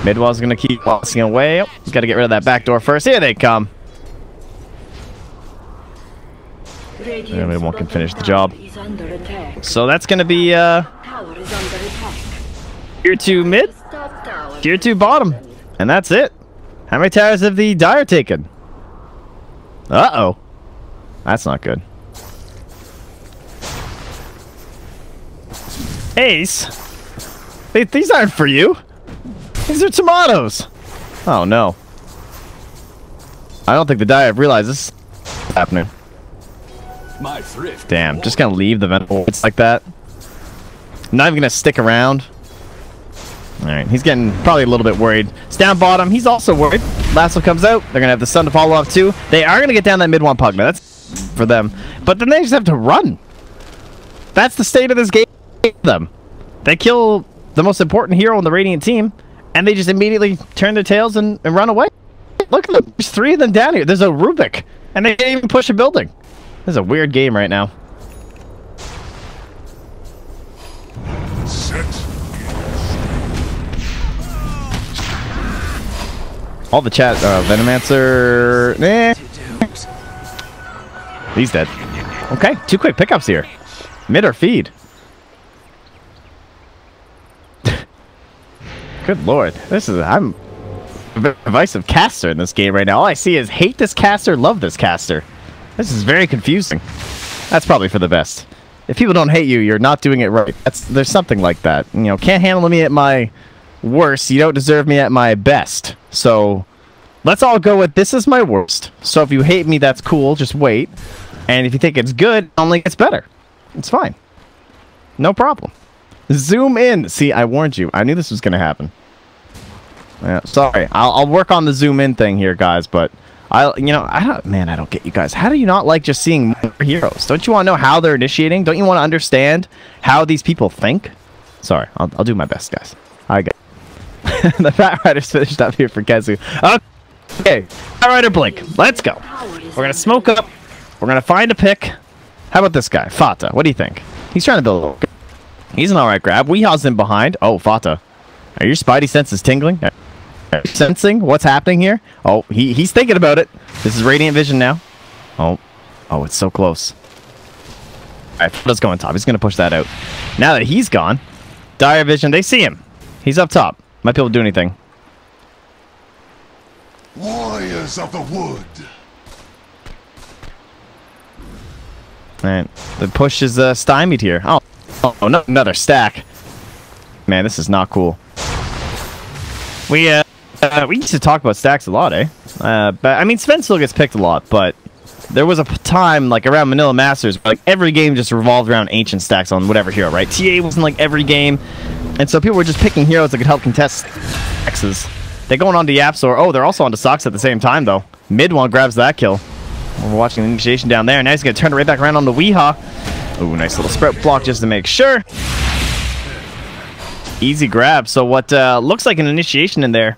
Midwell's going to keep waltzing away. Oh, he's got to get rid of that back door first. Here they come. Everyone can finish the job. So that's going to be tier 2 mid, tier 2 bottom. And that's it. How many towers have the Dire taken? Uh-oh. That's not good. Ace? These aren't for you. These are tomatoes. Oh, no. I don't think the Dire have realized this is happening. My thrift. Damn, just gonna leave the vent like that. Not even gonna stick around. Alright, he's getting probably a little bit worried. It's down bottom, he's also worried. Lasso comes out, they're gonna have the Sun to follow up too. They are gonna get down that mid one Pugna, that's for them. But then they just have to run. That's the state of this game for them. They kill the most important hero on the Radiant team, and they just immediately turn their tails and run away. Look at them, there's 3 of them down here. There's a Rubik, and they can't even push a building. This is a weird game right now. All the chat, Venomancer. He's dead. Okay, 2 quick pickups here. Mid or feed. Good lord. I'm a divisive caster in this game right now. All I see is hate this caster, love this caster. This is very confusing. That's probably for the best. If people don't hate you, you're not doing it right. There's something like that. You know, can't handle me at my worst. You don't deserve me at my best. So let's all go with this is my worst. So if you hate me, that's cool. Just wait. And if you think it's good, it only gets better. It's fine. No problem. Zoom in. See, I warned you. I knew this was going to happen. Yeah, sorry. I'll work on the zoom in thing here, guys, but I don't get you guys. How do you not like just seeing more heroes? Don't you want to know how they're initiating? Don't you want to understand how these people think? Sorry, I'll do my best, guys. I got the Fat Rider's finished up here for Kezu. Okay, Fat Rider Blink. Let's go. We're gonna smoke up. We're gonna find a pick. How about this guy, Fata? What do you think? He's trying to build a little. He's an alright grab. Weeha's in behind. Oh, Fata. Are your spidey senses tingling? Sensing what's happening here? Oh, he's thinking about it. This is Radiant Vision now. Oh, it's so close. Alright, let's go on top. He's going to push that out. Now that he's gone, Dire Vision, they see him. He's up top. Might be able to do anything. Warriors of the wood. Alright, the push is stymied here. Oh, no, another stack. Man, this is not cool. We used to talk about stacks a lot, eh? But I mean, Sven still gets picked a lot, but there was a time, like, around Manila Masters, where, like, every game just revolved around ancient stacks on whatever hero, right? TA was in, like, every game, and so people were just picking heroes that could help contest X's. They're going on to Yapsor. Oh, they're also on to Sox at the same time, though. Mid one grabs that kill. We're watching the initiation down there. Now he's going to turn it right back around on the Weeha. Ooh, nice little sprout block just to make sure. Easy grab. So what looks like an initiation in there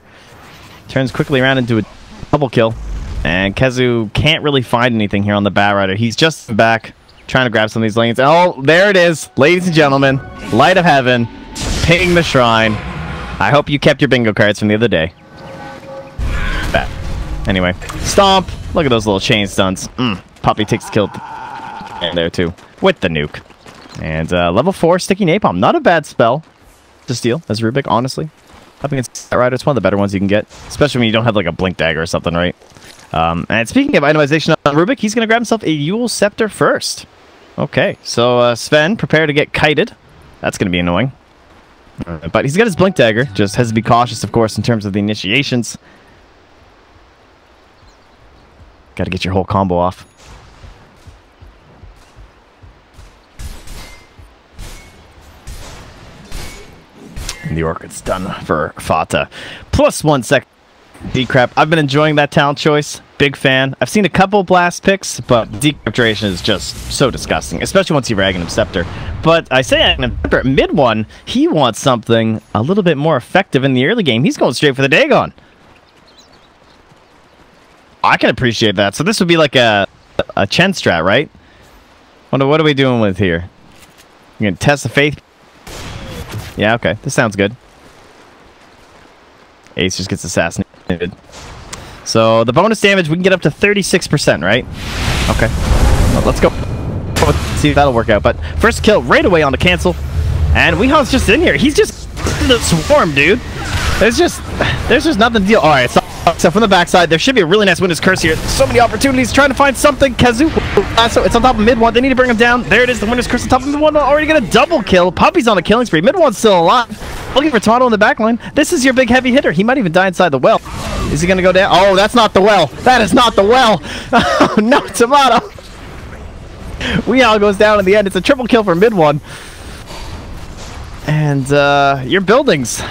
turns quickly around into a double kill. And Kezu can't really find anything here on the Bat Rider. He's just back trying to grab some of these lanes. Oh, there it is. Ladies and gentlemen, Light of Heaven, ping the shrine. I hope you kept your bingo cards from the other day. Bat. Anyway, stomp. Look at those little chain stunts. Poppy takes the kill and there too with the nuke. And level 4 Sticky Napalm. Not a bad spell to steal as Rubik, honestly. Up against that Rider, it's one of the better ones you can get, especially when you don't have like a Blink Dagger or something, right? And speaking of itemization on Rubik, he's going to grab himself a Yule Scepter first. Okay, so Sven, prepare to get kited. That's going to be annoying. But he's got his Blink Dagger, just has to be cautious, of course, in terms of the initiations. Got to get your whole combo off. And the Orchid's done for Fata. Plus 1 sec. Decrep. I've been enjoying that talent choice. Big fan. I've seen a couple blast picks, but Decrep duration is just so disgusting, especially once you rag him Scepter. But I say Aghanim Scepter, mid one, he wants something a little bit more effective in the early game. He's going straight for the Dagon. I can appreciate that. So this would be like a Chen strat, right? What are we doing with here? You're going to test the faith? Yeah, okay. This sounds good. Ace just gets assassinated. So the bonus damage, we can get up to 36%, right? Okay. Well, let's go. Let's see if that'll work out. But first kill right away on the cancel. And Weeha's just in here. He's just in the swarm, dude. There's just nothing to deal. All right, so from the backside, there should be a really nice Winter's Curse here. So many opportunities trying to find something. Kezu, so it's on top of mid one. They need to bring him down. There it is, the Winter's Curse on top of mid one. Already got a double kill. Puppy's on a killing spree. Mid one's still alive. Looking for Tomato in the back line. This is your big heavy hitter. He might even die inside the well. Is he going to go down? Oh, that's not the well. That is not the well. Oh, no, Tomato. Weeha goes down in the end. It's a triple kill for mid one. And your buildings.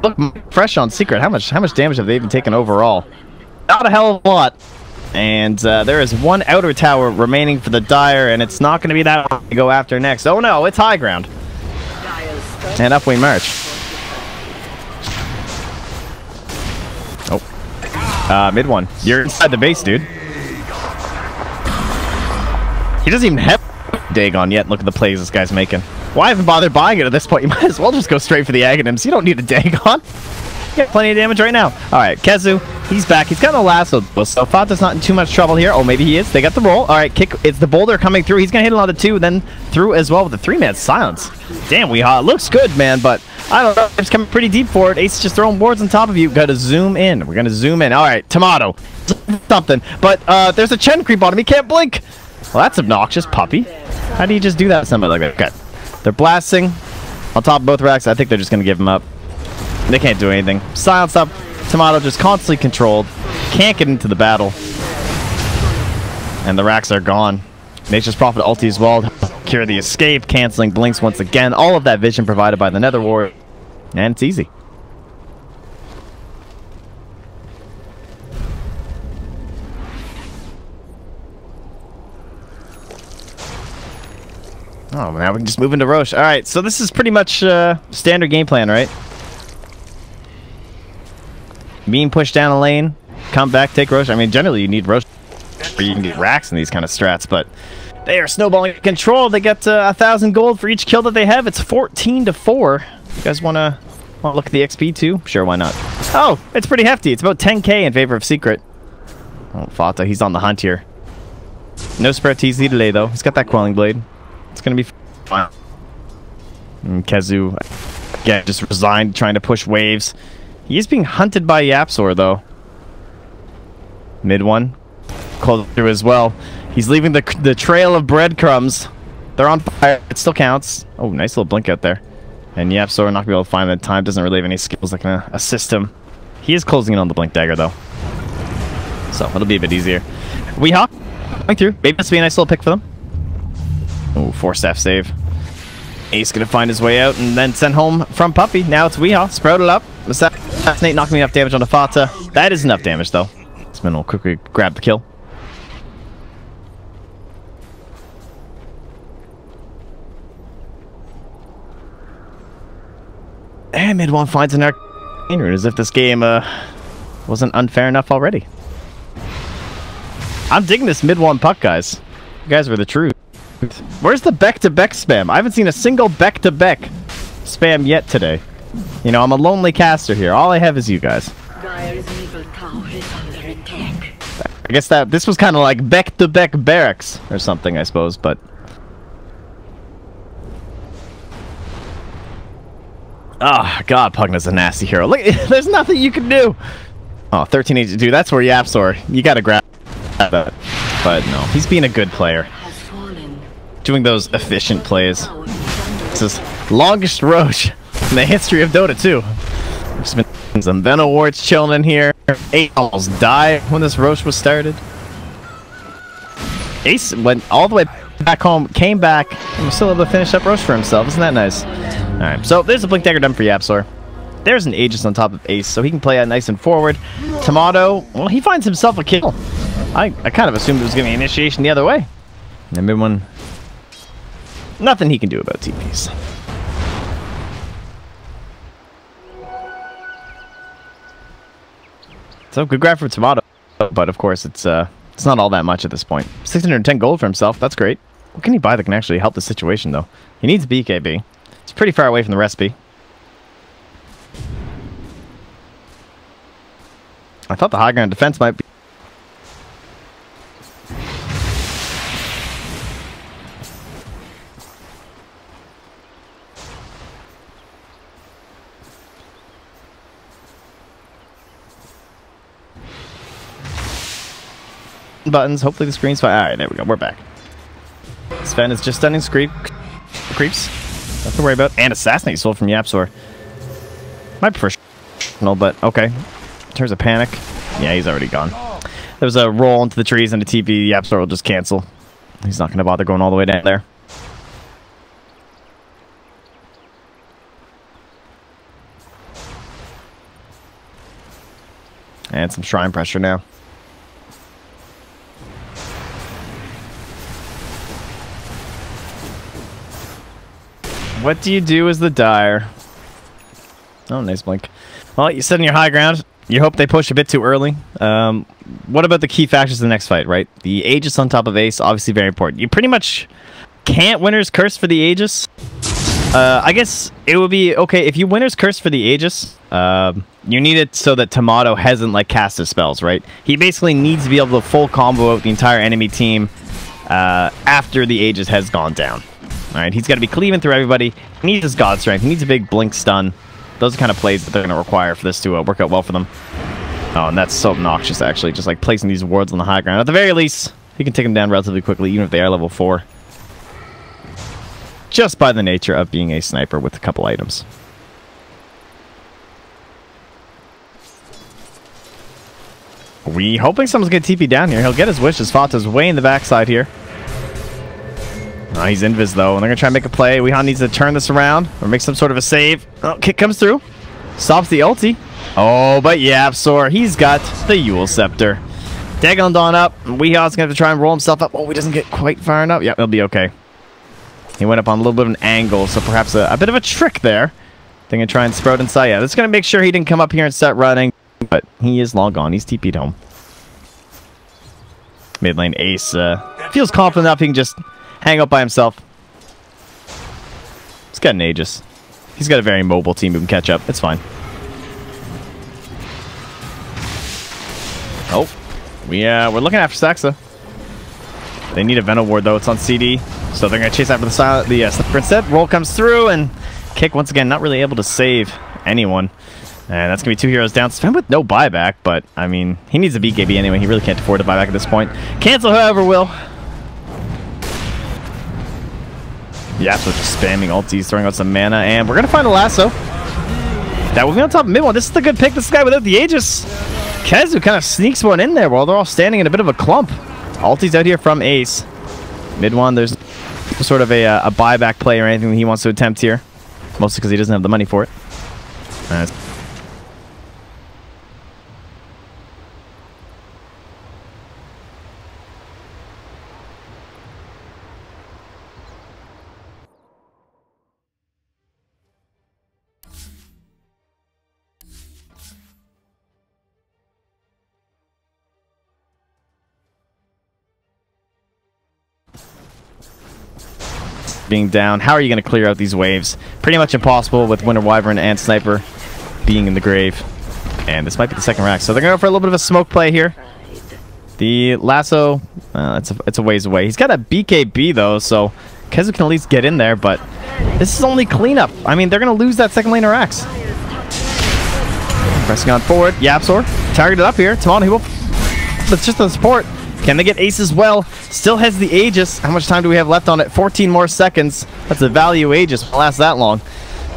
Look fresh on Secret. How much damage have they even taken overall? Not a hell of a lot. And there is one outer tower remaining for the Dire, and it's not going to be that one to go after next. Oh no, it's high ground. And up we march. Oh. Mid one. You're inside the base, dude. He doesn't even have Dagon yet. Look at the plays this guy's making. Why even bother buying it at this point? You might as well just go straight for the Aghanims. You don't need a Dagon. Got plenty of damage right now. Alright, Kezu, he's back. He's got the lasso, so Fata's not in too much trouble here. Oh, maybe he is. They got the roll. Alright, kick. It's the boulder coming through. He's going to hit a lot of 2, then through as well with the 3-man silence. Damn, Weehaw. Looks good, man, but I don't know. It's coming pretty deep for it. Ace is just throwing wards on top of you. Got to zoom in. We're going to zoom in. Alright, Tomato. Something. But there's a Chen creep on him. He can't blink. Well, that's obnoxious, puppy. How do you just do that to somebody like that? Okay. They're blasting on top of both racks. I think they're just going to give him up. They can't do anything. Silence up. Tomato just constantly controlled. Can't get into the battle. And the racks are gone. Nature's Prophet ulti as well. Cure the escape. Canceling blinks once again. All of that vision provided by the Nether Ward. And it's easy. Oh, now we can just move into Roche. Alright, so this is pretty much standard game plan, right? Being pushed down a lane, come back, take Roche. I mean, generally you need Roche, or you can get racks in these kind of strats, but they are snowballing control. They get 1,000 gold for each kill that they have. It's 14-4. You guys want to look at the XP too? Sure, why not? Oh, it's pretty hefty. It's about 10k in favor of Secret. Oh, Fata, he's on the hunt here. No spread TZ today, though. He's got that Quelling Blade. It's going to be fine. And Kezu, again, just resigned, trying to push waves. He is being hunted by Yapzor, though. Mid one. Called through as well. He's leaving the trail of breadcrumbs. They're on fire. It still counts. Oh, nice little blink out there. And Yapzor not going to be able to find the time. Doesn't really have any skills that can assist him. He is closing in on the blink dagger, though. So, it'll be a bit easier. Weehaw. Going through. Maybe this will be a nice little pick for them. Oh, 4-staff save. Ace gonna find his way out and then send home from Puppy. Now it's Weehaw. Sprouted up. Assassinate, knocking enough damage onto Fata. That is enough damage, though. Spin will quickly grab the kill. And mid one finds an arcane rune, as if this game wasn't unfair enough already. I'm digging this mid one puck, guys. You guys were the truth. Where's the Beck-to-Beck spam? I haven't seen a single Beck-to-Beck spam yet today. You know, I'm a lonely caster here. All I have is you guys. Dire's middle tower is under attack. I guess that this was kind of like Beck-to-Beck barracks or something, I suppose, but... Oh, God, Pugna's a nasty hero. Look, there's nothing you can do. Oh, 1382. That's where Yapzor. You gotta grab that. But no, he's being a good player. Doing those efficient plays. This is longest Roche in the history of Dota 2. There's been some Ven awards chilling in here. 8 almost died when this Roche was started. Ace went all the way back home, came back, and was still able to finish up Roche for himself. Isn't that nice? Alright, so there's a Blink Dagger done for Yapzor. There's an Aegis on top of Ace, so he can play out nice and forward. Tomato, well, he finds himself a kill. I kind of assumed it was going to be initiation the other way. And mid one... Nothing he can do about TPs. So good grab for Tomato, but of course it's not all that much at this point. 610 gold for himself. That's great. What can he buy that can actually help the situation though? He needs BKB. It's pretty far away from the recipe. I thought the high ground defense might be. Buttons. Hopefully the screen's fine. Alright, there we go. We're back. Sven is just stunning creeps. Nothing to worry about. And assassinate soul from Yapzor. Might prefer no, but okay. In terms of panic, yeah, he's already gone. There's a roll into the trees and a TP. Yapzor will just cancel. He's not going to bother going all the way down there. And some shrine pressure now. What do you do as the Dire? Oh, nice blink. Well, you sit in your high ground. You hope they push a bit too early. What about the key factors of the next fight, right? The Aegis on top of Ace, obviously very important. You pretty much can't Winner's Curse for the Aegis. I guess it would be okay if you Winner's Curse for the Aegis. You need it so that Tomato hasn't like cast his spells, right? He basically needs to be able to full combo out the entire enemy team after the Aegis has gone down. Alright, he's got to be cleaving through everybody. He needs his God Strength. He needs a big blink stun. Those are the kind of plays that they're going to require for this to work out well for them. Oh, and that's so obnoxious, actually. Just like placing these wards on the high ground. At the very least, he can take them down relatively quickly, even if they are level 4. Just by the nature of being a sniper with a couple items. We hoping someone's going to TP down here. He'll get his wishes. Fata's way in the backside here. Oh, he's invis though, and they're going to try and make a play. Weehan needs to turn this around or make some sort of a save. Oh, kick comes through. Stops the ulti. Oh, but Yapsor, he's got the Yule Scepter. Dagoned on up. Weehan's going to have to try and roll himself up. Oh, he doesn't get quite far enough. Yep, he'll be okay. He went up on a little bit of an angle, so perhaps a bit of a trick there. They're going to try and sprout inside. Yeah, that's going to make sure he didn't come up here and start running. But he is long gone. He's TP'd home. Mid lane Ace feels confident enough he can just hang up by himself. He's got an Aegis. He's got a very mobile team who can catch up. It's fine. Oh, we're looking after Saxa. They need a Venom Ward though. It's on CD, so they're gonna chase after the Slipper instead. Roll comes through and kick once again. Not really able to save anyone. And that's going to be 2 heroes down. Sven with no buyback, but, I mean, he needs a BKB anyway. He really can't afford to buyback at this point. Cancel, however, will. Yapso just spamming ultis, throwing out some mana, and we're going to find a lasso. That will be on top of mid one. This is the good pick. This guy without the Aegis. Kezu kind of sneaks one in there while they're all standing in a bit of a clump. Ulti's out here from Ace. Mid one, there's sort of a buyback play or anything that he wants to attempt here. Mostly because he doesn't have the money for it. Being down. How are you going to clear out these waves? Pretty much impossible with Winter Wyvern and Sniper being in the grave. And this might be the second rack. So they're going to go for a little bit of a smoke play here. The lasso, it's a ways away. He's got a BKB though, so Kezu can at least get in there, but this is only cleanup. I mean, they're going to lose that second lane of racks. Pressing on forward. Yapsor targeted up here. Tomato, he will. That's just the support. Can they get Ace as well? Still has the Aegis. How much time do we have left on it? 14 more seconds. That's a value Aegis. Won't last that long.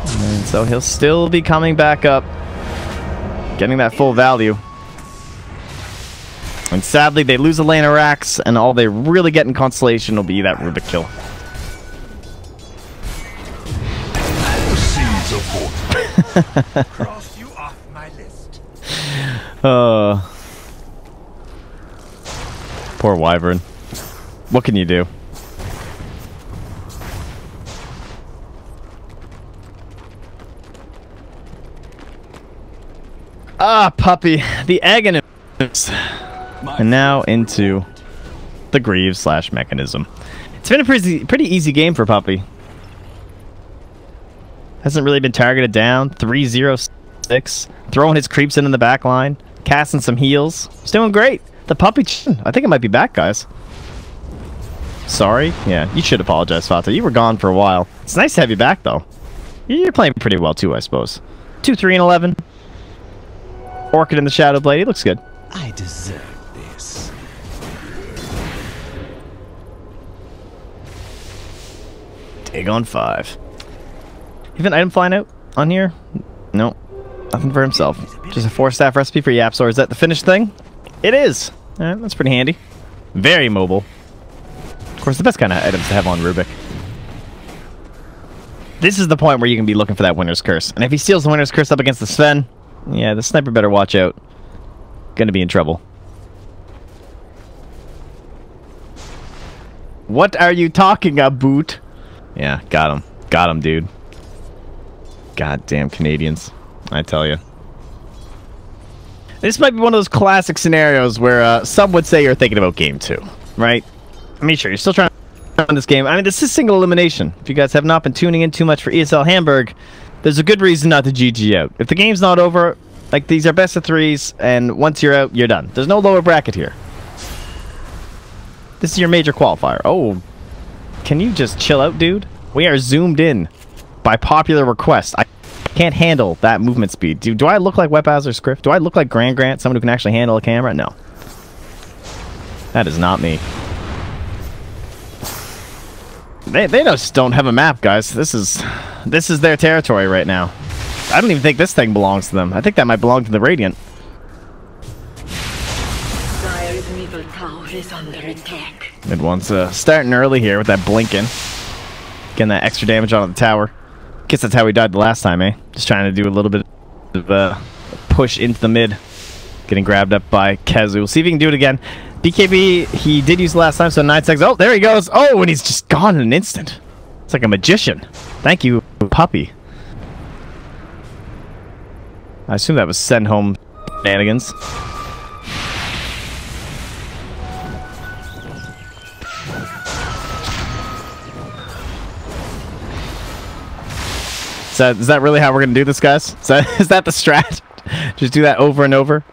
And so he'll still be coming back up. Getting that full value. And sadly, they lose a lane of racks, and all they really get in consolation will be that Rubik kill. Cross you off my list. Poor Wyvern. What can you do? Ah, puppy. The agony. And now into the Greaves / Mechanism. It's been a pretty easy game for Puppy. Hasn't really been targeted down. 3-0-6. Throwing his creeps in the back line. Casting some heals. He's doing great. The Puppy, I think it might be back, guys. Sorry? Yeah, you should apologize, Fata. You were gone for a while. It's nice to have you back, though. You're playing pretty well, too, I suppose. 2-3-11. Orchid in the Shadow Blade. He looks good. I deserve this. Dig on 5. You have an item flying out on here? Nope. Nothing for himself. Just a 4-staff recipe for Yapsor. Is that the finished thing? It is. Alright, that's pretty handy. Very mobile. Of course, the best kind of items to have on Rubik. This is the point where you can be looking for that Winter's Curse. And if he steals the Winter's Curse up against the Sven, yeah, the sniper better watch out. Gonna be in trouble. What are you talking about? Yeah, got him. Got him, dude. Goddamn Canadians. I tell you. This might be one of those classic scenarios where some would say you're thinking about game 2, right? I mean, sure, you're still trying to run this game. I mean, this is single elimination. If you guys have not been tuning in too much for ESL Hamburg, there's a good reason not to GG out. If the game's not over, Like, these are best of 3s, and once you're out, you're done. There's no lower bracket here. This is your major qualifier. Oh, can you just chill out, dude? We are zoomed in by popular request. I can't handle that movement speed. Do I look like Webaz or Scriff? Do I look like Grant, someone who can actually handle a camera? No. That is not me. They just don't have a map, guys. This is their territory right now. I don't even think this thing belongs to them. I think that might belong to the Radiant. Dire's middle tower is under attack. Mid one's starting early here with that blinking. Getting that extra damage on the tower. Guess that's how we died the last time, eh? Just trying to do a little bit of push into the mid. Getting grabbed up by Kezu. We'll see if he can do it again. BKB, he did use the last time, so 9 seconds. Oh, there he goes. Oh, and he's just gone in an instant. It's like a magician. Thank you, puppy. I assume that was send home shenanigans. So, is that really how we're going to do this, guys? Is that the strat? Just do that over and over?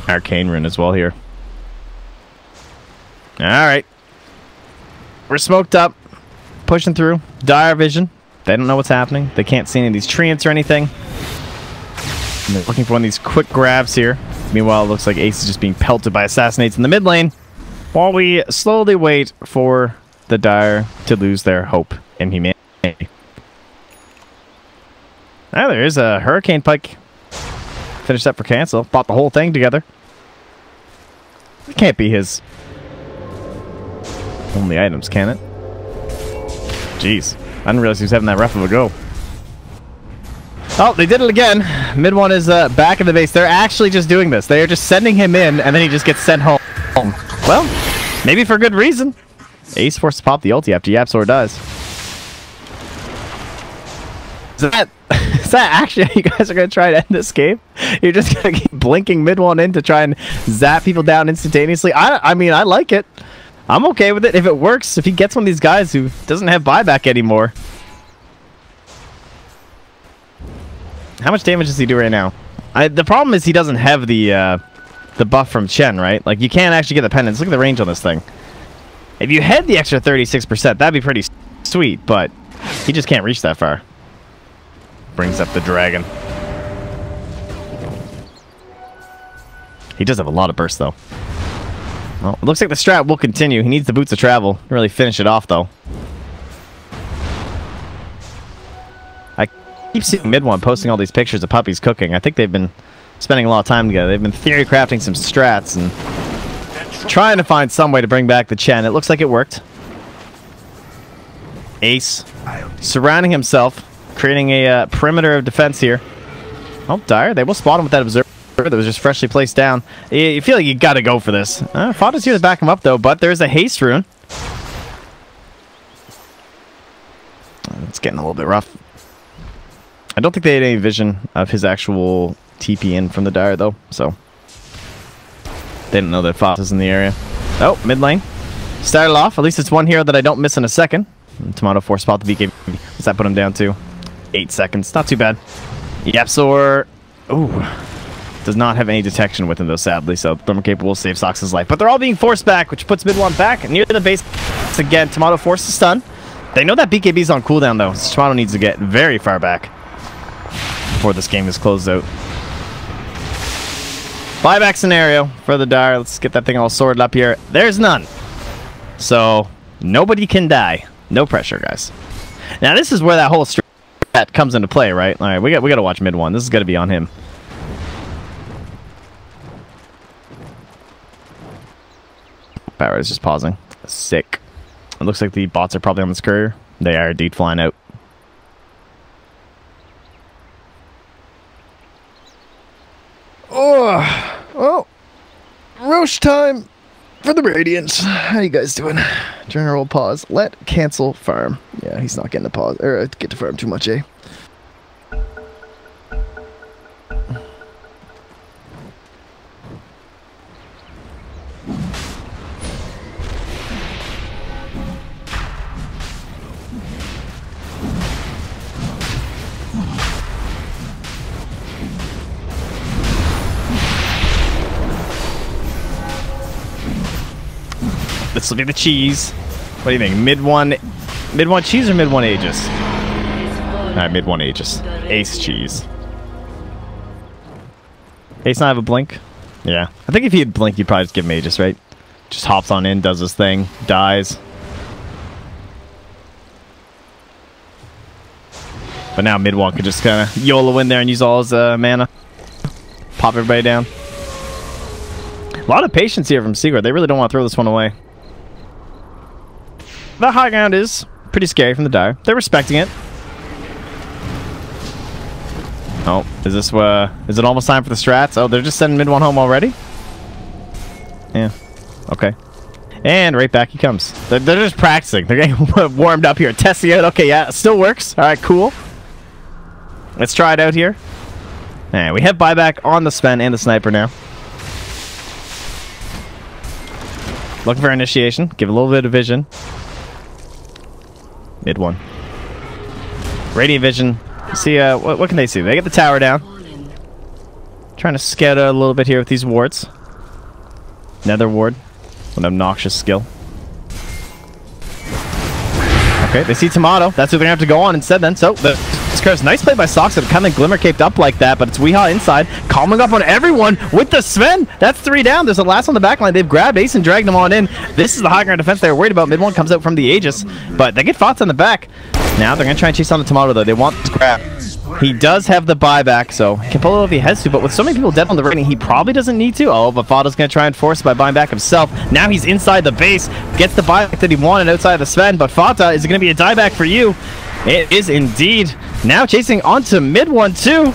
Arcane rune as well here. Alright. We're smoked up. Pushing through. Dire vision. They don't know what's happening. They can't see any of these treants or anything. And they're looking for one of these quick grabs here. Meanwhile, it looks like Ace is just being pelted by assassinates in the mid lane. While we slowly wait for the Dire to lose their hope in humanity. Ah, there is a Hurricane Pike. Finished up for cancel. Bought the whole thing together. It can't be his only items, can it? Jeez. I didn't realize he was having that rough of a go. Oh, they did it again. Mid one is back in the base. They're actually just doing this. They are just sending him in, and then he just gets sent home. Well, maybe for good reason. Ace forced to pop the ulti after Yapsor dies. Is that actually how you guys are going to try to end this game? You're just going to keep blinking mid one in to try and zap people down instantaneously? I mean, I like it. I'm okay with it if it works. If he gets one of these guys who doesn't have buyback anymore. How much damage does he do right now? The problem is he doesn't have the buff from Chen, right? Like, you can't actually get the pendants. Look at the range on this thing. If you had the extra 36%, that'd be pretty sweet, but he just can't reach that far. Brings up the dragon. He does have a lot of burst, though. Well, it looks like the strat will continue. He needs the boots of travel to really finish it off, though. I keep seeing mid one posting all these pictures of puppies cooking. I think they've been spending a lot of time together. They've been theory crafting some strats and trying to find some way to bring back the Chen. It looks like it worked. Ace surrounding himself, creating a perimeter of defense here. Oh, Dire. They will spot him with that observer that was just freshly placed down. You feel like you got to go for this. Fada's here to back him up, though, but there's a haste rune. It's getting a little bit rough. I don't think they had any vision of his actual TP in from the Dire, though, so they didn't know that Fada was in the area. Oh, mid lane. Started off. At least it's one hero that I don't miss in a second. Tomato 4 spot the BKB. What's that put him down to? 8 seconds. Not too bad. Yapsor. Ooh. Does not have any detection with him, though, sadly, so Thermocapable will save Sox's life. But they're all being forced back, which puts mid one back near the base again. Tomato forced to stun. They know that BKB's on cooldown, though, so Tomato needs to get very far back before this game is closed out. Buyback scenario for the Dire. Let's get that thing all sorted up here. There's none. So, nobody can die. No pressure, guys. Now, this is where that whole strat comes into play, right? All right, we got to watch mid one. This is going to be on him. Power is just pausing. Sick. It looks like the bots are probably on this courier. They are indeed flying out. Oh, Roche time for the Radiants. How you guys doing? General pause. Let cancel farm. Yeah, he's not getting to pause or get to farm too much, eh? This will be the cheese. What do you think? Mid one cheese or mid one Aegis? Alright, mid one Aegis. Ace cheese. Ace not have a blink? Yeah. I think if he had blink, you'd probably just give him Aegis, right? Just hops on in, does his thing, dies. But now mid one could just kind of YOLO in there and use all his mana. Pop everybody down. A lot of patience here from Secret. They really don't want to throw this one away. The high ground is pretty scary from the Dire. They're respecting it. Oh, is it almost time for the strats? Oh, they're just sending mid one home already? Yeah. Okay. And right back he comes. They're just practicing. They're getting warmed up here. Testing it. Okay, yeah, it still works. Alright, cool. Let's try it out here. Alright, we have buyback on the Sven and the Sniper now. Looking for initiation. Give a little bit of vision. Mid one. Radiant vision. See, what can they see? They get the tower down. Trying to scout out a little bit here with these wards. Nether ward. An obnoxious skill. Okay, they see Tomato. That's who they're going to have to go on instead then. So, nice play by Sox. It kind of glimmer caped up like that, but it's Weehaw inside. Calming up on everyone with the Sven. That's 3 down. There's a last on the back line. They've grabbed Ace and dragged him on in. This is the high ground defense they were worried about. Mid one comes out from the Aegis, but they get Fots on the back. Now they're going to try and chase on the Tomato, though. They want this grab. He does have the buyback, so he can pull it if he has to, but with so many people dead on the rating, he probably doesn't need to. Oh, but Fato's going to try and force it by buying back himself. Now he's inside the base, gets the buyback that he wanted outside of the Sven, but Fata, is it going to be a dieback for you? It is indeed. Now chasing onto mid one, too.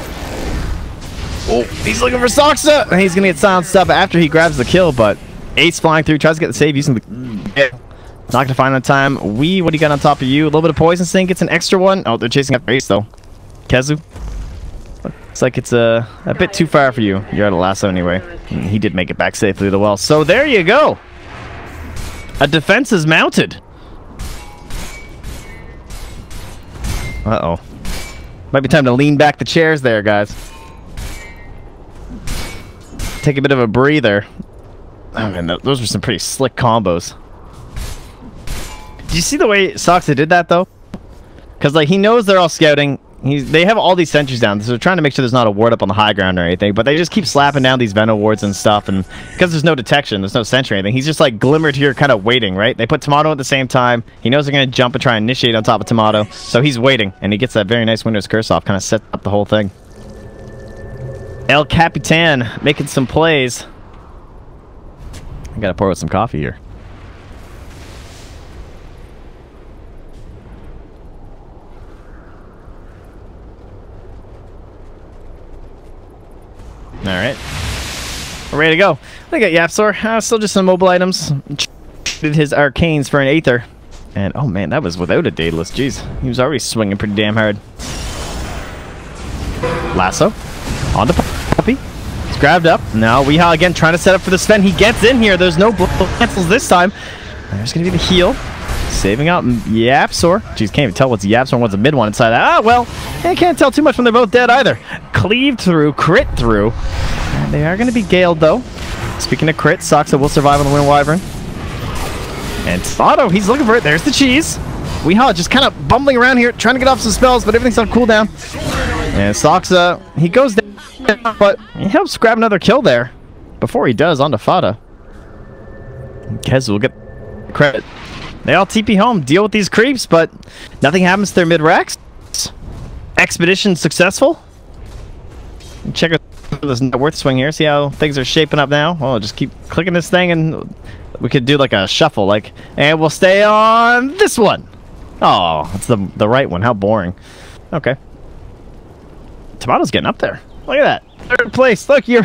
Oh, he's looking for Soxa, and he's going to get silenced up after he grabs the kill, but Ace flying through, tries to get the save using the... Not going to find on time. What do you got on top of you? A little bit of Poison Sting, gets an extra one. Oh, they're chasing after Ace, though. Kezu. Looks like it's a bit too far for you. You're out of lasso anyway. And he did make it back safely to well. So there you go. A defense is mounted. Uh-oh. Might be time to lean back the chairs there, guys. Take a bit of a breather. Oh, man, those were some pretty slick combos. Did you see the way Soxa did that, though? Because, like, he knows they're all scouting. They have all these sentries down, so they're trying to make sure there's not a ward up on the high ground or anything, but they just keep slapping down these Veno wards and stuff, and because there's no detection, there's no sentry or anything, he's just, like, glimmered here kind of waiting, right? They put Tomato at the same time. He knows they're going to jump and try and initiate on top of Tomato, so he's waiting, and he gets that very nice Windows Curse off, kind of set up the whole thing. El Capitan making some plays. I gotta pour out some coffee here. Alright. We're ready to go. Look at Yapsor. Still just some mobile items. Did his arcanes for an Aether. And, oh man, that was without a Daedalus. Jeez. He was already swinging pretty damn hard. Lasso. On to Puppy. He's grabbed up. Now Weehaw again trying to set up for the Sven. He gets in here. There's no cancels this time. There's going to be the heal. Saving out Yapsor. Jeez, can't even tell what's Yapsor and what's a mid one inside that. Ah, well, I can't tell too much when they're both dead either. Cleave through, crit through. And they are going to be galed, though. Speaking of crit, Soxa will survive on the Wind Wyvern. And Otto, he's looking for it. There's the cheese. Weehaw just kind of bumbling around here, trying to get off some spells, but everything's on cooldown. And Soxa, he goes down, but he helps grab another kill there. Before he does, onto Fata. Kez will get credit. They all TP home, deal with these creeps, but nothing happens to their mid-racks. Expedition successful. Check out this net worth swing here, see how things are shaping up now. Oh, just keep clicking this thing and we could do like a shuffle, like, and we'll stay on this one. Oh, it's the right one, how boring. Okay. Tomato's getting up there. Look at that. 3rd place. Look, you're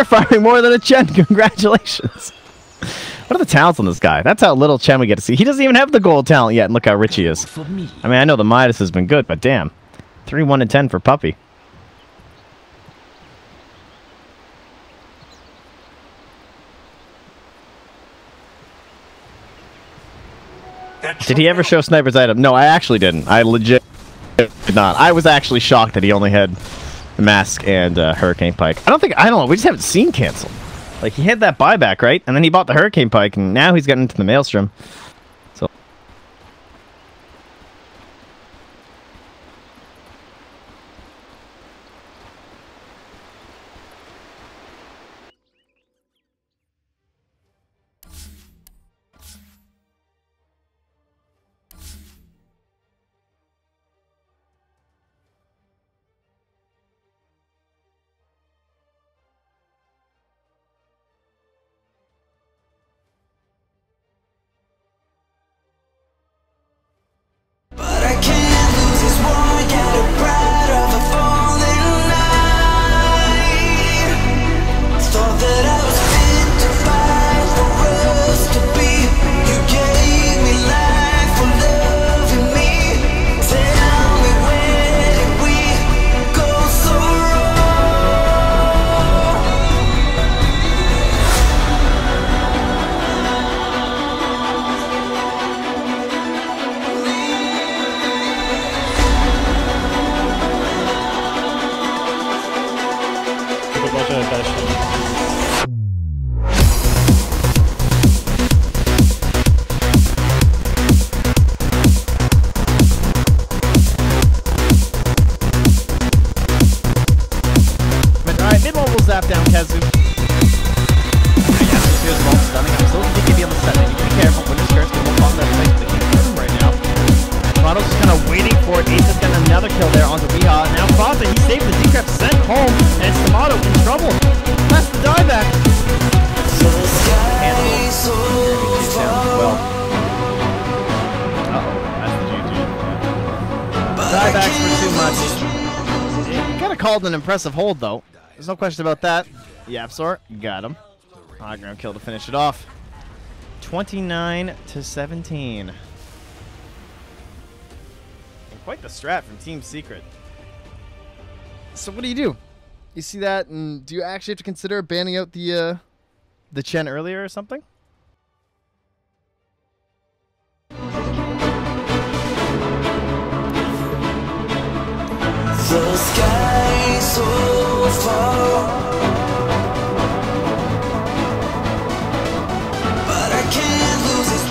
firing more than a Chen. Congratulations. What are the talents on this guy? That's how little Chen we get to see. He doesn't even have the gold talent yet, and look how rich he is. I mean, I know the Midas has been good, but damn. 3, 1, and 10 for Puppy. Did he ever show Sniper's item? No, I actually didn't. I legit did not. I was actually shocked that he only had Mask and Hurricane Pike. I don't know. We just haven't seen Cancel. Like, he had that buyback, right? And then he bought the Hurricane Pike, and now he's getting into the Maelstrom. So... Zap down Kazu. Here's the ball stunning. I'm still thinking be on the set. You need to be careful. Winter skirts can move on that place. They can't hurt him right now. Toronto's just kind of waiting for it. Ace has got another kill there onto Weha. Now Fata, he saved the decrep, sent home, and it's Tomato in trouble. That's the dieback. Well. Uh-oh, that's the GG. Diebacks were too much. Kind of called an impressive hold, though. There's no question about that. Yapsor, got him. High ground kill to finish it off. 29-17. And quite the strat from Team Secret. So what do? You see that, and do you actually have to consider banning out the Chen earlier or something? The sky so far, but I can't lose it.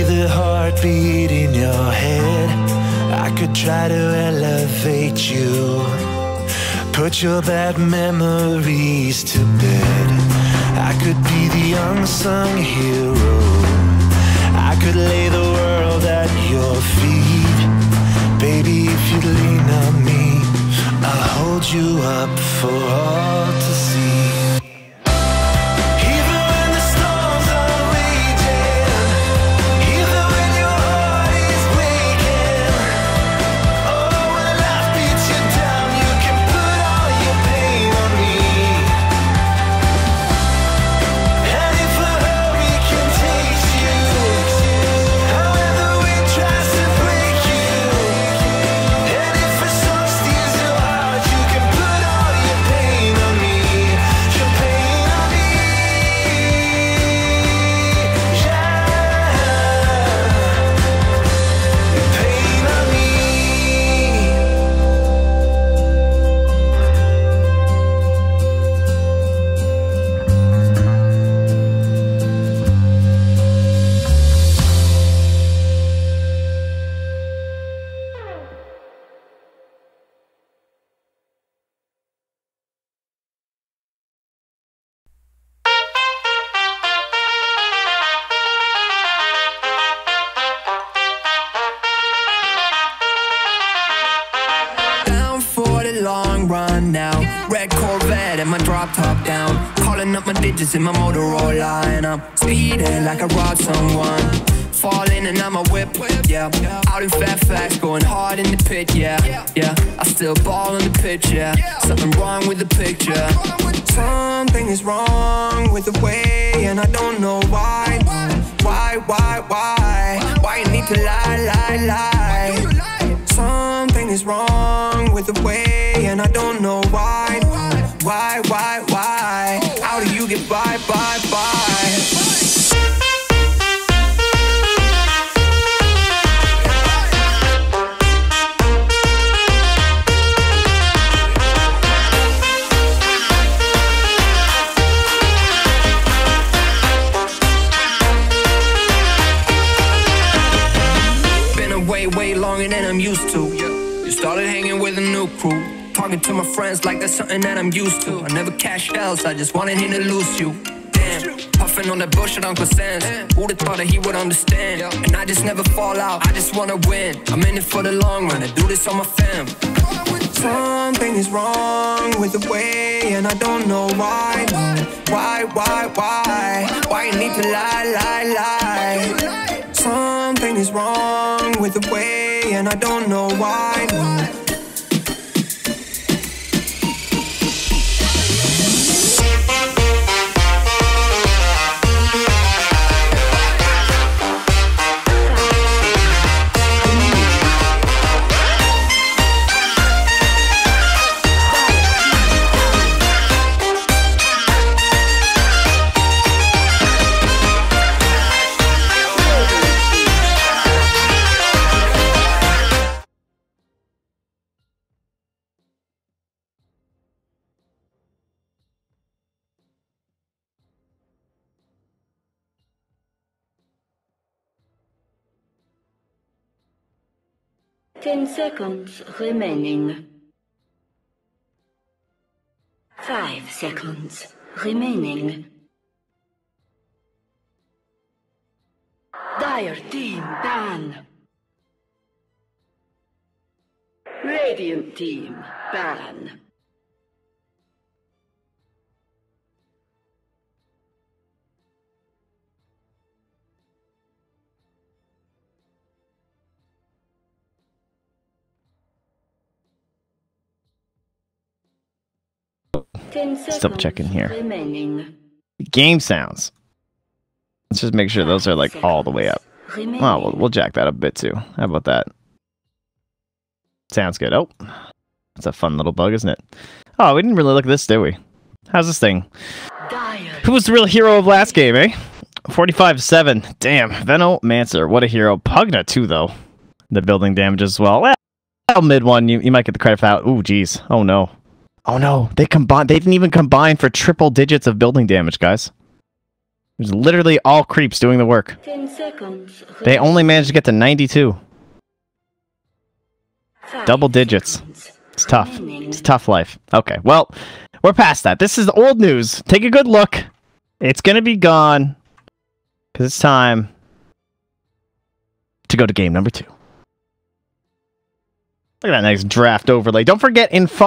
the heartbeat in your head. I could try to elevate you, put your bad memories to bed. I could be the unsung hero. I could lay the world at your feet. Baby, if you'd lean on me, I'll hold you up for all to see. Even when the storms are raging, even when your heart is breaking, oh, when life beats you down, you can put all your pain on me. And if a hurricane takes you, however the wind tries to break you, and if a song steals your heart, you can put all your pain on me. Your pain on me. Yeah. Your pain on me. Down for the long run now. Red Corvette and my drop top down. Calling up my digits in my Motorola, and I'm speeding like I robbed someone. Falling and I'm a whip, yeah. Out in Fairfax, going hard in the pit, yeah. I still ball on the pitch, yeah. Something wrong with the picture. Something is wrong with the way, and I don't know why. Why you need to lie? Something is wrong with the way, and I don't know why. How do you get by? Been away way longer than I'm used to. You started hanging with a new crew, talking to my friends like that's something that I'm used to. I never cashed else, I just wanted him to lose you. Damn, puffing on that bullshit Uncle Sans. Who'd have thought that he would understand? And I just never fall out, I just wanna win. I'm in it for the long run, I do this on my fam. Something is wrong with the way, and I don't know why. Why you need to lie? Something is wrong with the way, and I don't know why. Ten seconds remaining. 5 seconds remaining. Dire team ban. Radiant team ban. Let's double check in here. Remaining. Game sounds. Let's just make sure those are like all the way up. Oh, we'll jack that up a bit too. How about that? Sounds good. Oh, that's a fun little bug, isn't it? Oh, we didn't really look at this, did we? How's this thing? Who was the real hero of last game, eh? 45-7. Damn. Venomancer. What a hero. Pugna, too, though. The building damage as well. Well, mid one. You might get the credit for that. Ooh, geez. Oh, no. Oh, no. They didn't even combine for triple digits of building damage, guys. There's literally all creeps doing the work. 10 seconds. They only managed to get to 92. Double digits. It's tough. It's a tough life. Okay, well, we're past that. This is old news. Take a good look. It's going to be gone. Because it's time to go to game number 2. Look at that nice draft overlay. Don't forget info.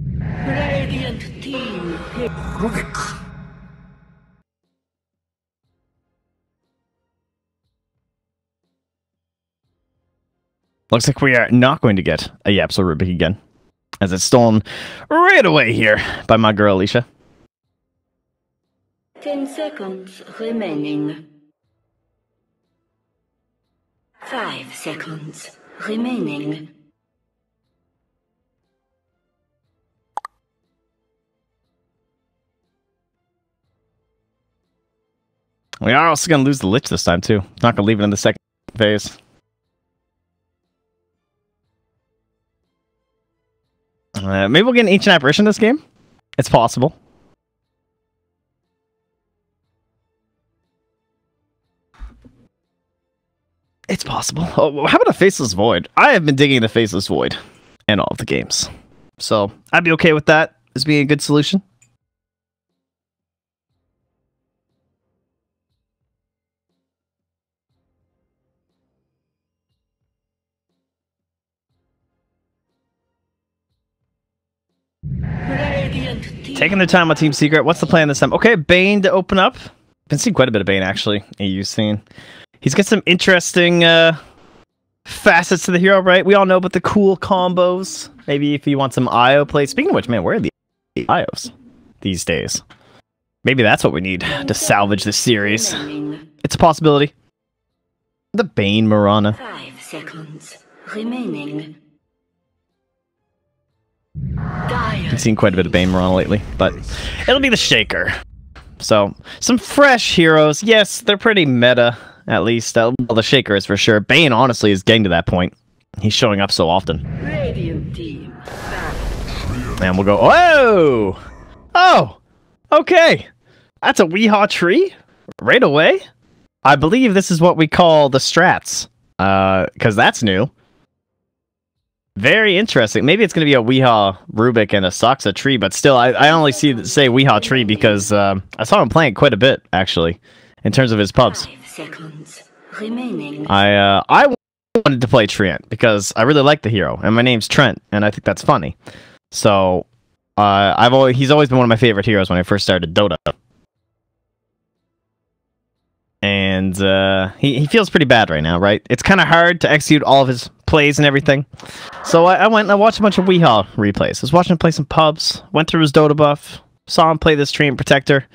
Radiant team. Looks like we are not going to get a Yapsel Rubik again, as it's stolen right away here by my girl Alicia. 10 seconds remaining. 5 seconds remaining. We are also going to lose the Lich this time, too. Not going to leave it in the second phase. Maybe we'll get an Ancient Apparition this game. It's possible. It's possible. Oh, how about a Faceless Void? I have been digging the Faceless Void in all of the games. So, I'd be okay with that as being a good solution. Taking their time on Team Secret. What's the plan this time? Okay, Bane to open up. Been seeing quite a bit of Bane, actually. EU scene. He's got some interesting facets to the hero, right? We all know about the cool combos. Maybe if you want some IO play. Speaking of which, man, where are the IOs these days? Maybe that's what we need to salvage this series. It's a possibility. The Bane Marana. 5 seconds remaining. I've seen quite a bit of Bane Marana lately, but it'll be the Shaker. So, some fresh heroes. Yes, they're pretty meta, at least. Well, the Shaker is for sure. Bane, honestly, is getting to that point. He's showing up so often. Radiant team. And we'll go, whoa! Oh! Okay! That's a Weehaw tree? Right away? I believe this is what we call the strats. Because that's new. Very interesting. Maybe it's going to be a Weehaw Rubik and a Saksa tree, but still, I only say Weehaw tree because I saw him playing quite a bit, actually, in terms of his pubs. 5 seconds remaining. I wanted to play Trent because I really like the hero, and my name's Trent, and I think that's funny. So, he's always been one of my favorite heroes when I first started Dota. And he feels pretty bad right now, right? It's kind of hard to execute all of his plays and everything. So I went and I watched a bunch of Weehaw replays. I was watching him play some pubs, went through his Dota buff, saw him play this Treant Protector.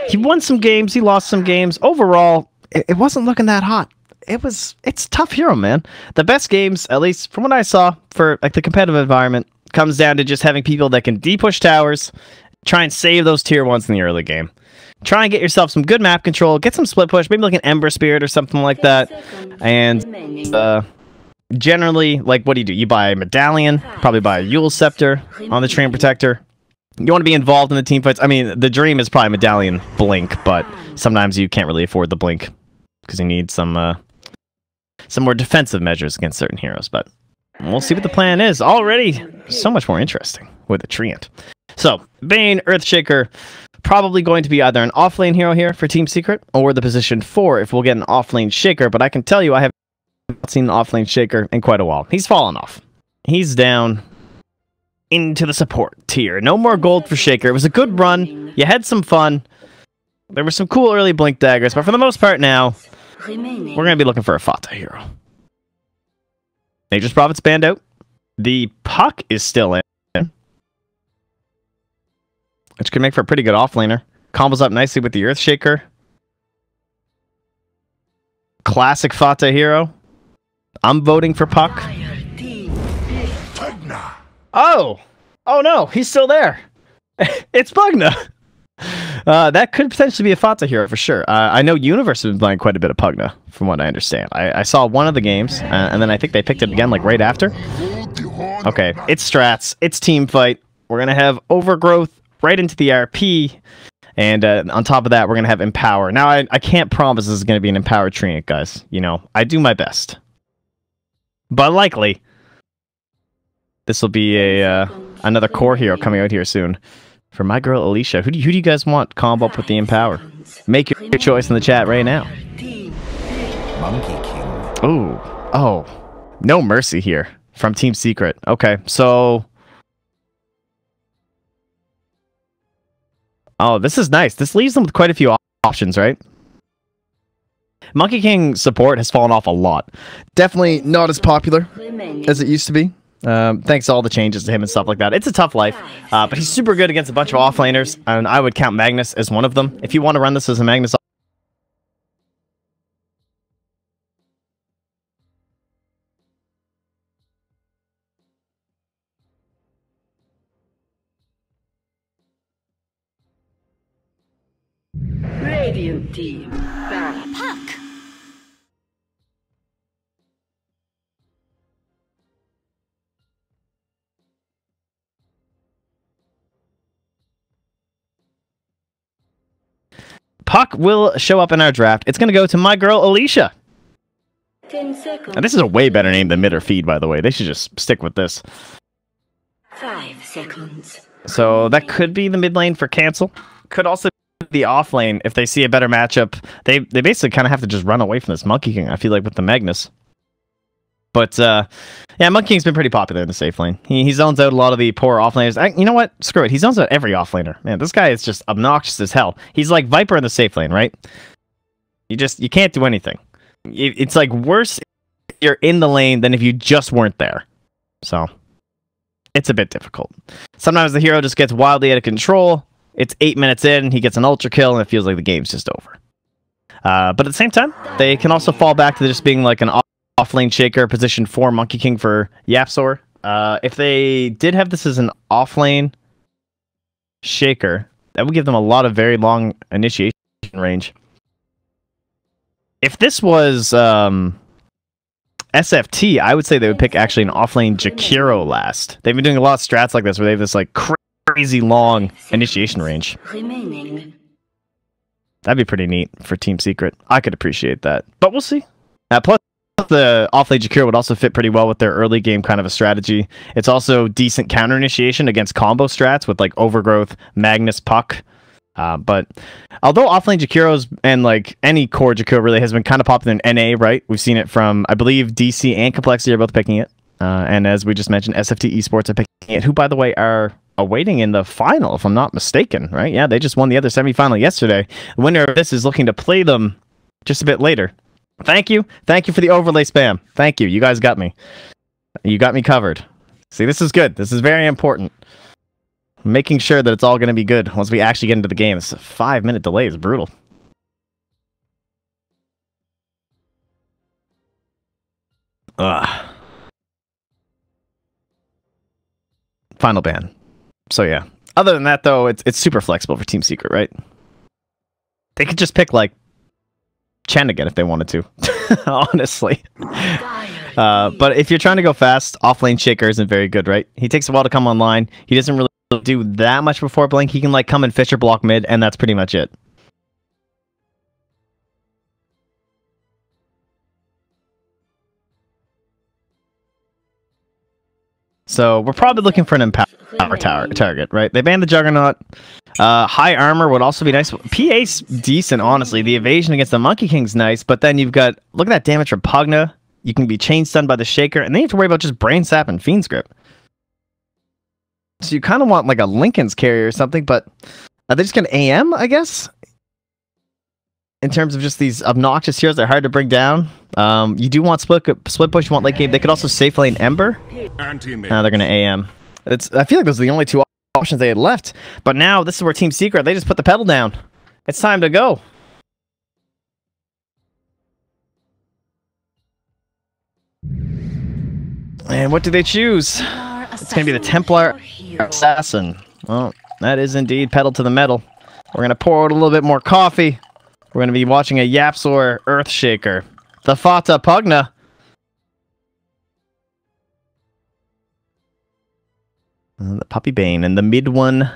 He won some games, he lost some games. Overall, it wasn't looking that hot. It's a tough hero, man. The best games, at least from what I saw, for like the competitive environment, comes down to just having people that can de-push towers, try and save those tier 1s in the early game. Try and get yourself some good map control, get some split push, maybe like an Ember Spirit or something like that. And generally, like, what do? You buy a Medallion, probably buy a Yule Scepter on the Treant Protector. You want to be involved in the team fights. I mean, the dream is probably Medallion Blink, but sometimes you can't really afford the Blink because you need some more defensive measures against certain heroes. But we'll see what the plan is. Already so much more interesting with the Treant. So, Bane, Earthshaker, probably going to be either an offlane hero here for Team Secret, or the position 4 if we'll get an offlane Shaker, but I can tell you I haven't seen an offlane Shaker in quite a while. He's fallen off. He's down into the support tier. No more gold for Shaker. It was a good run. You had some fun. There were some cool early Blink Daggers, but for the most part now, we're going to be looking for a Fata hero. Nature's Prophet's banned out. The Puck is still in, which could make for a pretty good offlaner. Combos up nicely with the Earthshaker. Classic Fata hero. I'm voting for Puck. Oh! Oh no, he's still there. It's Pugna. That could potentially be a Fata hero for sure. I know Universe has been playing quite a bit of Pugna, from what I understand. I saw one of the games, and then I think they picked it again like right after. Okay, it's strats, it's team fight. We're gonna have Overgrowth right into the RP, and on top of that, we're gonna have Empower. Now, I can't promise this is gonna be an Empower Trinket, guys. You know, I do my best, but likely this will be a another core hero coming out here soon. For my girl Alicia, who do you guys want combo up with the Empower? Make your choice in the chat right now. Monkey King. Ooh, oh, no mercy here from Team Secret. Okay, so, oh, this is nice. This leaves them with quite a few options, right? Monkey King support has fallen off a lot. Definitely not as popular as it used to be. Thanks to all the changes to him and stuff like that. It's a tough life, but he's super good against a bunch of offlaners, and I would count Magnus as one of them. If you want to run this as a Magnus, Radiant team. Puck. Puck will show up in our draft. It's going to go to my girl Alicia. 10 seconds. And this is a way better name than Mid or Feed, by the way. They should just stick with this. 5 seconds. So that could be the mid lane for cancel. Could also be the off lane if they see a better matchup. They basically kind of have to just run away from this Monkey King, I feel like, with the Magnus. But, yeah, Monkey King's been pretty popular in the safe lane. He zones out a lot of the poor offlaners. You know what? Screw it. He zones out every offlaner. Man, this guy is just obnoxious as hell. He's like Viper in the safe lane, right? You can't do anything. It's like worse if you're in the lane than if you just weren't there. So, it's a bit difficult. Sometimes the hero just gets wildly out of control. It's 8 minutes in, he gets an ultra kill, and it feels like the game's just over. But at the same time, they can also fall back to just being like an off-lane shaker, position 4 Monkey King for Yapsor. If they did have this as an off-lane shaker, that would give them a lot of very long initiation range. If this was SFT, I would say they would pick actually an off-lane Jakiro last. They've been doing a lot of strats like this, where they have this like crazy long initiation range. Remaining. That'd be pretty neat for Team Secret. I could appreciate that, but we'll see. Plus, the off-lane Jakiro would also fit pretty well with their early game kind of a strategy. It's also decent counter initiation against combo strats with like Overgrowth, Magnus, Puck. But although off-lane Jakiro's and like any core Jakiro really has been kind of popular in NA, right? We've seen it from, I believe, DC and Complexity are both picking it. And as we just mentioned, SFT Esports are picking it, who, by the way, are awaiting in the final, if I'm not mistaken, right? Yeah, they just won the other semifinal yesterday. The winner of this is looking to play them just a bit later. Thank you. Thank you for the overlay spam. Thank you. You guys got me. You got me covered. See, this is good. This is very important. Making sure that it's all going to be good once we actually get into the game. This 5-minute delay is brutal. Ugh. Final ban. So yeah. Other than that, though, it's super flexible for Team Secret, right? They could just pick, like, Chen again if they wanted to, honestly. But if you're trying to go fast, off-lane Shaker isn't very good, right? He takes a while to come online. He doesn't really do that much before Blink. He can like come and Fisher block mid, and that's pretty much it. So we're probably looking for an Empower target, right? They banned the Juggernaut. High armor would also be nice. PA's decent, honestly. The evasion against the Monkey King's nice, but then you've got, look at that damage from Pugna. You can be chain stunned by the Shaker, and then you have to worry about just Brain Sap and Fiend's Grip. So you kind of want like a Lincoln's carry or something, but are they just going to AM, I guess? In terms of just these obnoxious heroes that are hard to bring down. You do want split push, you want late game. They could also safe lane Ember. They're going to AM. I feel like those are the only two options they had left. But now, this is where Team Secret, they just put the pedal down. It's time to go. And what do they choose? It's going to be the Templar Assassin. Well, that is indeed pedal to the metal. We're going to pour out a little bit more coffee. We're going to be watching a Yapsor Earthshaker. The Fata Pugna. The Puppy Bane and the mid one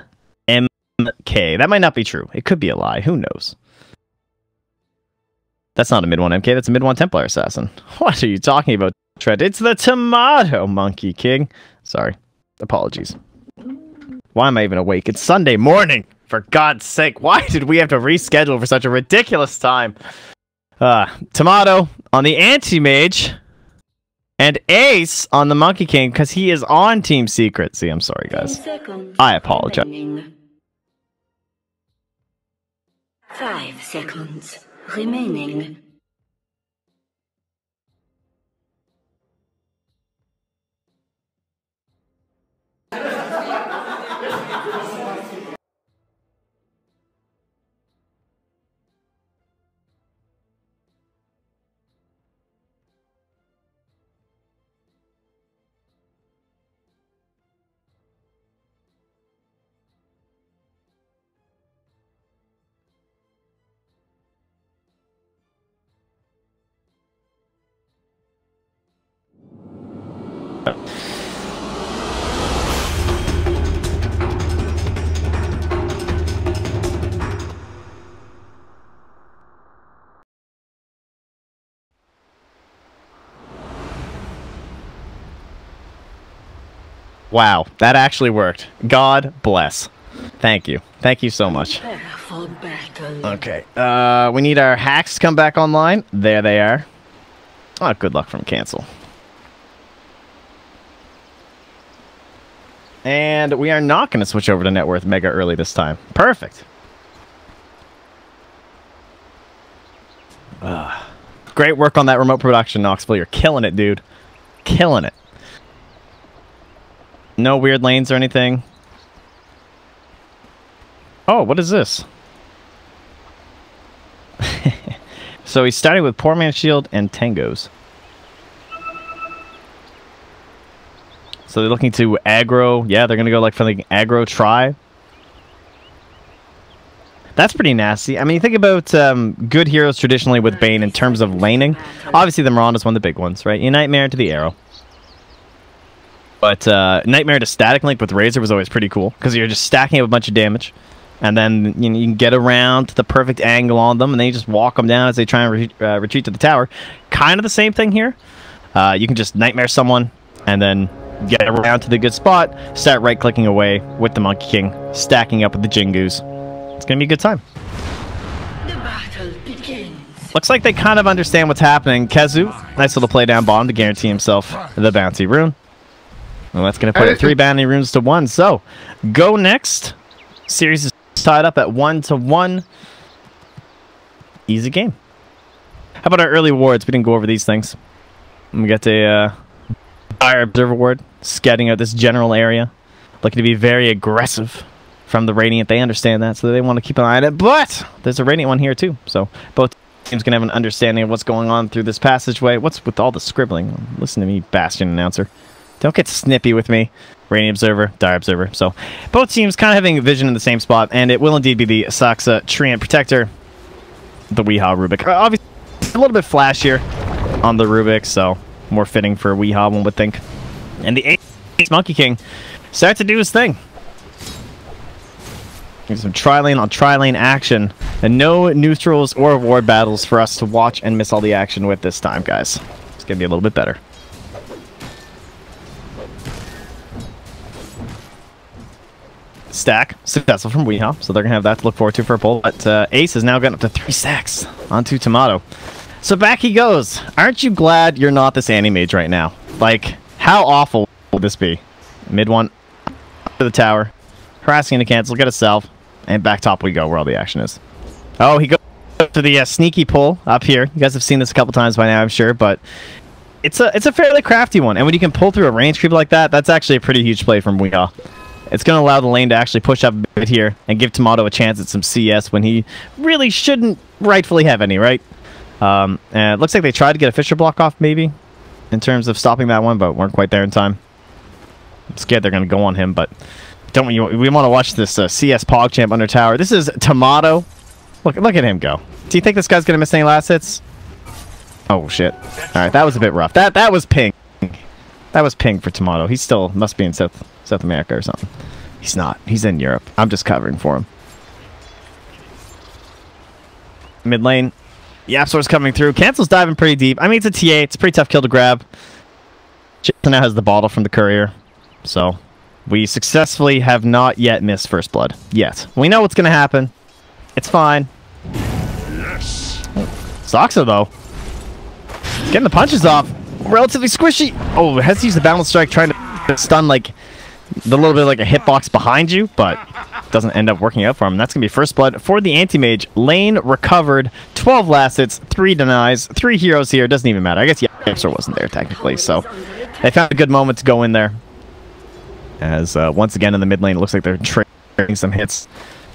MK. That might not be true. It could be a lie. Who knows? That's not a mid one MK. That's a mid one Templar Assassin. What are you talking about, Trent? It's the Tomato Monkey King. Sorry. Apologies. Why am I even awake? It's Sunday morning. For God's sake. Why did we have to reschedule for such a ridiculous time? Tomato on the Anti-Mage. And Ace on the Monkey King, because he is on Team Secret. See, I'm sorry, guys. I apologize. 5 seconds remaining. Wow, that actually worked. God bless. Thank you. Thank you so much. Okay, we need our hacks to come back online. There they are. Oh, good luck from cancel. And we are not going to switch over to net worth mega early this time. Perfect. Great work on that remote production, Knoxville. You're killing it, dude. Killing it. No weird lanes or anything. Oh, what is this? So he's starting with Poor Man's Shield and Tangos. So they're looking to aggro. Yeah, they're going to go like for the aggro try. That's pretty nasty. I mean, you think about good heroes traditionally with Bane in terms of laning. Obviously, the Miranda's one of the big ones, right? You Nightmare to the Arrow. But Nightmare to Static Link with Razor was always pretty cool, because you're just stacking up a bunch of damage, and then you can get around to the perfect angle on them, and then you just walk them down as they try and retreat to the tower. Kind of the same thing here. You can just Nightmare someone, and then get around to the good spot, start right-clicking away with the Monkey King, stacking up with the Jingoos. It's going to be a good time. The battle begins. Looks like they kind of understand what's happening. Kezu, nice little play down bottom to guarantee himself the bouncy rune. Well, that's going to put 3 bounty runes to 1. So, go next. Series is tied up at 1-1. Easy game. How about our early awards? We didn't go over these things. We got a Fire Observer Award, scouting out this general area. Looking to be very aggressive from the Radiant. They understand that, so they want to keep an eye on it. But there's a Radiant one here, too. So, both teams can have an understanding of what's going on through this passageway. What's with all the scribbling? Listen to me, Bastion announcer. Don't get snippy with me. Radiant Observer, Dire Observer. So, both teams kind of having a vision in the same spot, and it will indeed be the Saxa Treant Protector, the Weehaw Rubik. Obviously, a little bit flashier on the Rubik, so more fitting for Weehaw, one would think. And the Ace Monkey King starts to do his thing. Some tri-lane on tri-lane action, and no neutrals or ward battles for us to watch and miss all the action with this time, guys. It's going to be a little bit better. Stack successful from Weehaw, so they're gonna have that to look forward to for a pull. But Ace has now gotten up to 3 stacks onto Tomato. So back he goes. Aren't you glad you're not this Anti-Mage right now? Like, how awful would this be? Mid one to the tower, harassing to cancel, get a self, and back top we go where all the action is. Oh, he goes to the sneaky pull up here. You guys have seen this a couple times by now, I'm sure, but it's a fairly crafty one. And when you can pull through a range creep like that, that's actually a pretty huge play from Weehaw. It's going to allow the lane to actually push up a bit here and give Tomato a chance at some CS when he really shouldn't rightfully have any, right? And it looks like they tried to get a Fisher block off, maybe, in terms of stopping that one, but weren't quite there in time. I'm scared they're going to go on him, but We want to watch this CS PogChamp under tower. This is Tomato. Look at him go. Do you think this guy's gonna miss any last hits? Oh shit! All right, that was a bit rough. That was ping. That was ping for Tomato. He still must be in South America or something. He's not. He's in Europe. I'm just covering for him. Mid lane. Yapsor's coming through. Cancel's diving pretty deep. I mean, it's a TA. It's a pretty tough kill to grab. Chipson now has the bottle from the courier. So, we successfully have not yet missed first blood. Yet. We know what's going to happen. It's fine. Yes. Soxa, though. Getting the punches off. Relatively squishy. Oh, has to use the balance strike trying to stun, like, the little bit like a hitbox behind you, but doesn't end up working out for him. That's going to be first blood for the anti-mage. Lane recovered. 12 last hits, 3 denies, 3 heroes here. Doesn't even matter. I guess Yapster wasn't there, technically, so they found a good moment to go in there. As, once again, in the mid lane, it looks like they're trading some hits.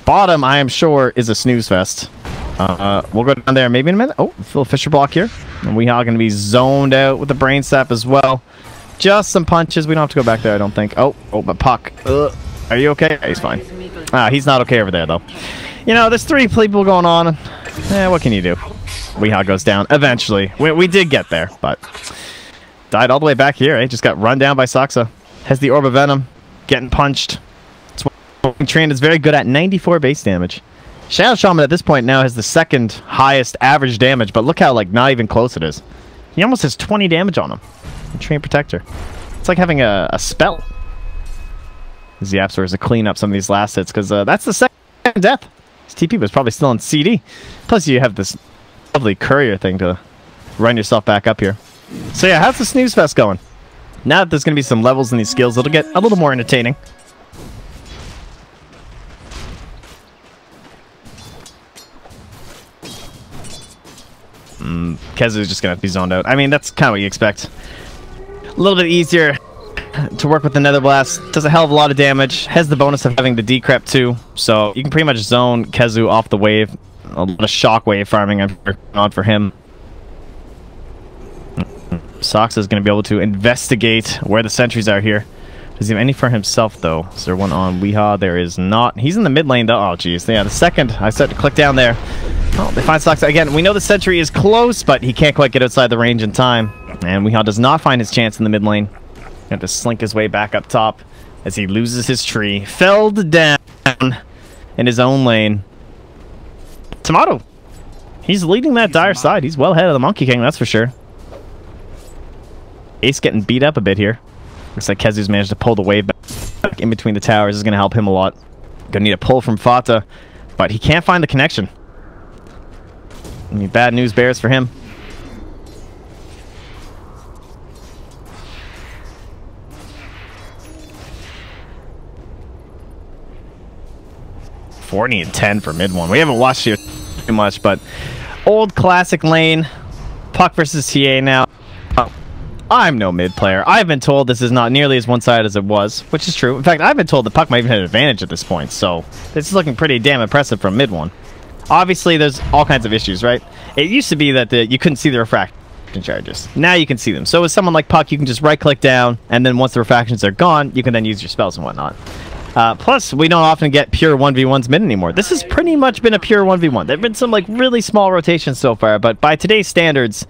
Bottom, I am sure, is a snooze fest. We'll go down there maybe in a minute. Oh, Phil Fisher block here. And we are going to be zoned out with the brain sap as well. Just some punches. We don't have to go back there, I don't think. Oh, but Puck. Are you okay? Yeah, he's fine. He's not okay over there, though. You know, there's 3 people going on. What can you do? Weehaw goes down eventually. We did get there, but died all the way back here. Just got run down by Soxa. Has the Orb of Venom. Getting punched. Trained is very good at 94 base damage. Shadow Shaman at this point now has the 2nd highest average damage, but look how, like, not even close it is. He almost has 20 damage on him. Train Protector. It's like having a spell. Zapsor is to clean up some of these last hits, because that's the 2nd death. His TP was probably still on CD. Plus you have this lovely courier thing to run yourself back up here. So yeah, how's the snooze fest going? Now that there's going to be some levels in these skills, it'll get a little more entertaining. Kezu's just going to have to be zoned out. I mean, that's kind of what you expect. A little bit easier to work with the Nether Blast. Does a hell of a lot of damage. Has the bonus of having the decrep too. So you can pretty much zone Kezu off the wave. A lot of shockwave farming on for him. Sox is going to be able to investigate where the sentries are here. Does he have any for himself, though? Is there one on Weehaw? There is not. He's in the mid lane, though. Oh, jeez. Yeah, the 2nd. I said to click down there. Oh, they find Sox. Again, we know the sentry is close, but he can't quite get outside the range in time. And Weehaw does not find his chance in the mid lane. Have to slink his way back up top as he loses his tree. Felled down in his own lane. Tomato. He's leading that dire side. He's well ahead of the Monkey King, that's for sure. Ace getting beat up a bit here. Looks like Kezu's managed to pull the wave back in between the towers. Is going to help him a lot. Gonna need a pull from Fata, but he can't find the connection. I mean, bad news bears for him. And 10 for mid one. We haven't watched here too much, but old classic lane. Puck versus TA now. I'm no mid player. I've been told this is not nearly as one-sided as it was, which is true. In fact, I've been told the Puck might even have an advantage at this point, so this is looking pretty damn impressive from mid one. Obviously, there's all kinds of issues, right? It used to be that you couldn't see the refraction charges. Now you can see them. So with someone like Puck, you can just right-click down, and then once the refractions are gone, you can then use your spells and whatnot. Plus, we don't often get pure 1v1s mid anymore. This has pretty much been a pure 1v1. There have been some like really small rotations so far, but by today's standards,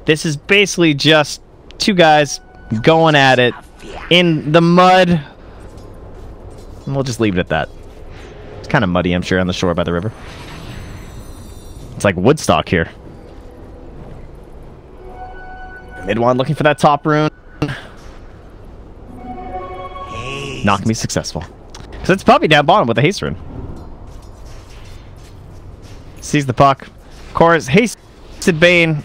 this is basically just 2 guys going at it in the mud. And we'll just leave it at that. It's kind of muddy, I'm sure, on the shore by the river. It's like Woodstock here. Mid one looking for that top rune. Not gonna be successful. So it's probably down bottom with the haste rune. Sees the puck. Chorus, hasted Bane.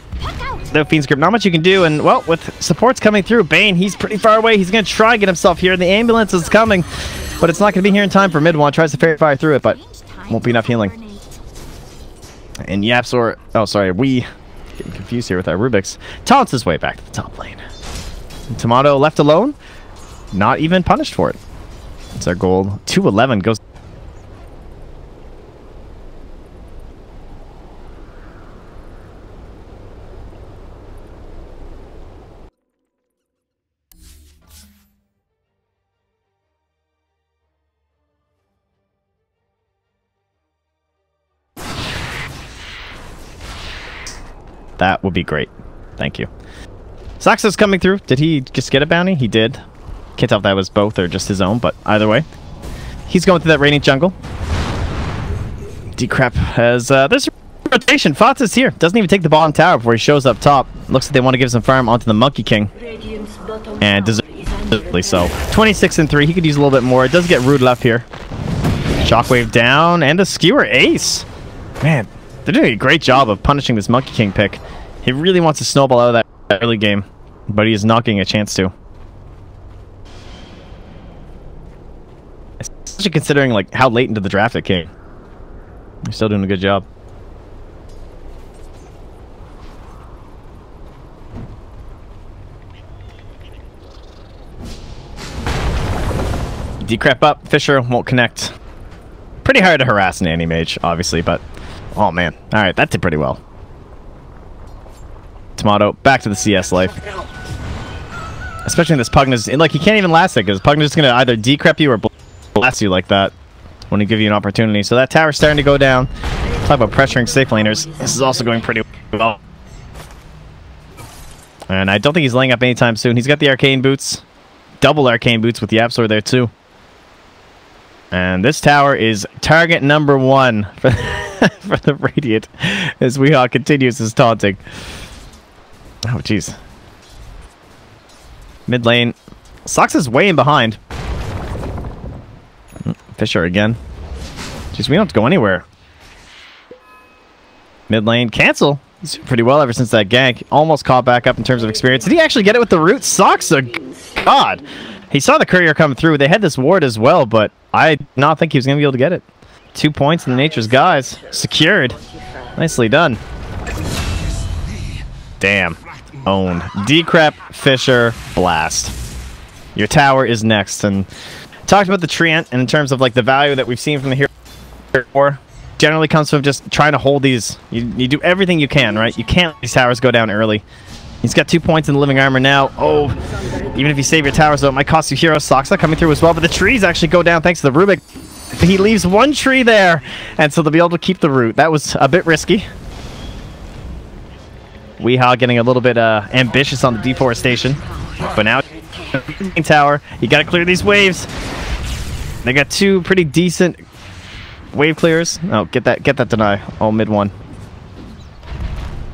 No Fiend's Grip. Not much you can do, and, well, with supports coming through, Bane, he's pretty far away. He's going to try and get himself here. The ambulance is coming, but it's not going to be here in time for mid one. Tries to fairy fire through it, but won't be enough healing. And Yapsor, oh, sorry, we getting confused here with our Rubik's. Taunts his way back to the top lane. And Tomato left alone, not even punished for it. That's our goal. 211 goes. That would be great. Thank you. Saxo's coming through. Did he just get a bounty? He did. Can't tell if that was both or just his own, but either way. He's going through that radiant jungle. Decrep has... there's a rotation. Fox is here. Doesn't even take the bottom tower before he shows up top. Looks like they want to give some farm onto the Monkey King. And deservedly so. 26 and 3. He could use a little bit more. It does get rude left here. Shockwave down. And the skewer ace. Man, they're doing a great job of punishing this Monkey King pick. He really wants to snowball out of that early game. But he is not getting a chance to. Especially considering like how late into the draft it came. You're still doing a good job. Decrep up. Fisher won't connect. Pretty hard to harass an anti-mage, obviously, but... Oh, man. Alright, that did pretty well. Tomato, back to the CS life. Especially in this Pugna's... Like, he can't even last it, because Pugna's just going to either decrep you or blast you like that when he give you an opportunity. So that tower's starting to go down. Talk about pressuring safe laners. This is also going pretty well. And I don't think he's laying up anytime soon. He's got the arcane boots. Double arcane boots with the Absol there, too. And this tower is target number 1 for, for the Radiant as Weehawk continues his taunting. Oh, jeez. Mid lane. Sox is way in behind. Fisher again. Jeez, we don't have to go anywhere. Mid lane. Cancel. He's doing pretty well ever since that gank. Almost caught back up in terms of experience. Did he actually get it with the root? Sox, God. He saw the courier come through. They had this ward as well, but I did not think he was going to be able to get it. 2 points in the Nature's Guise. Secured. Nicely done. Damn. Owned. Decrep, Fisher, Blast. Your tower is next. And talked about the Treant, and in terms of like the value that we've seen from the hero, generally comes from just trying to hold these. You do everything you can, right? You can't let these towers go down early. He's got 2 points in the living armor now. Oh, even if you save your towers, though, it might cost you hero. Soxa coming through as well, but the trees actually go down thanks to the Rubik. He leaves one tree there, and so they'll be able to keep the root. That was a bit risky. Weehaw getting a little bit ambitious on the deforestation, but now tower. You got to clear these waves. They got 2 pretty decent wave clears. Oh, get that deny. Oh, mid one.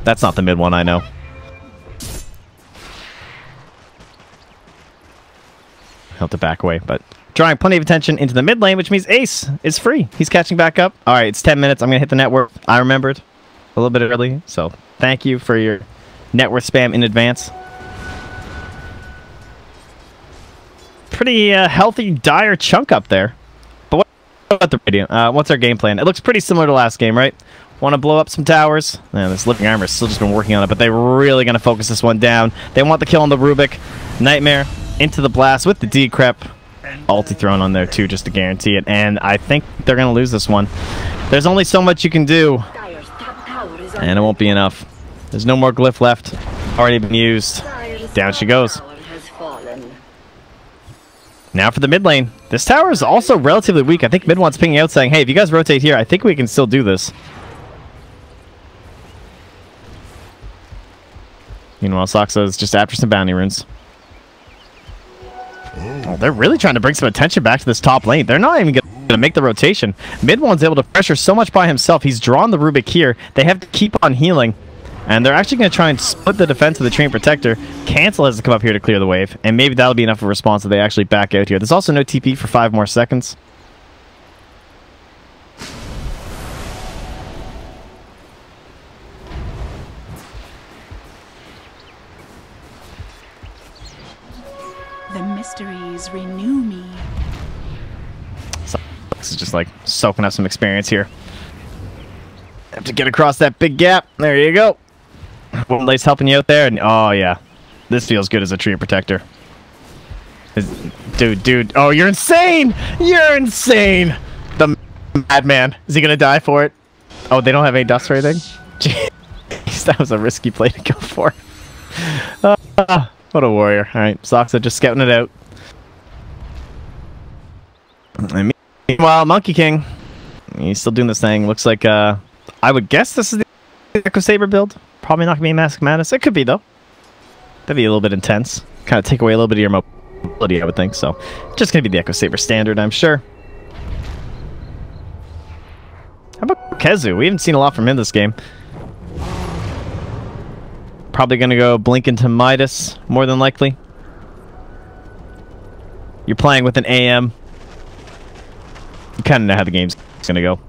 That's not the mid one, I know. Have to back away, but drawing plenty of attention into the mid lane, which means Ace is free. He's catching back up. All right, it's 10 minutes. I'm going to hit the network. I remembered a little bit early, so thank you for your net worth spam in advance. Pretty healthy, dire chunk up there. But what about the Radiant? What's our game plan? It looks pretty similar to last game, right? Want to blow up some towers? Man, this living armor has still just been working on it, but they're really going to focus this one down. They want the kill on the Rubik. Nightmare into the blast with the decrep. Ulti thrown on there too, just to guarantee it. And I think they're going to lose this one. There's only so much you can do, and it won't be enough. There's no more glyph left. Already been used. Down she goes. Now for the mid lane. This tower is also relatively weak. I think mid one's pinging out saying, hey, if you guys rotate here, I think we can still do this. Meanwhile, Soxa is just after some bounty runes. Oh, they're really trying to bring some attention back to this top lane. They're not even going to make the rotation. Mid one's able to pressure so much by himself. He's drawn the Rubik here. They have to keep on healing. And they're actually going to try and split the defense of the Train Protector. Cancel has to come up here to clear the wave. And maybe that'll be enough of a response that they actually back out here. There's also no TP for 5 more seconds. The mysteries renew me. So, this is just like soaking up some experience here. Have to get across that big gap. There you go. One lace helping you out there. And, oh, yeah. This feels good as a tree protector. Dude. Oh, you're insane! You're insane! The madman. Is he going to die for it? Oh, they don't have any dust or anything? Jeez, that was a risky play to go for. What a warrior. Alright, Soxa just scouting it out. And meanwhile, Monkey King, he's still doing this thing. Looks like, I would guess this is the Echo Saber build. Probably not going to be Mask Madness. It could be, though. That'd be a little bit intense. Kind of take away a little bit of your mobility, I would think. So, just going to be the Echo Saber standard, I'm sure. How about Kezu? We haven't seen a lot from him this game. Probably going to go Blink into Midas, more than likely. You're playing with an AM. You kind of know how the game's going to go.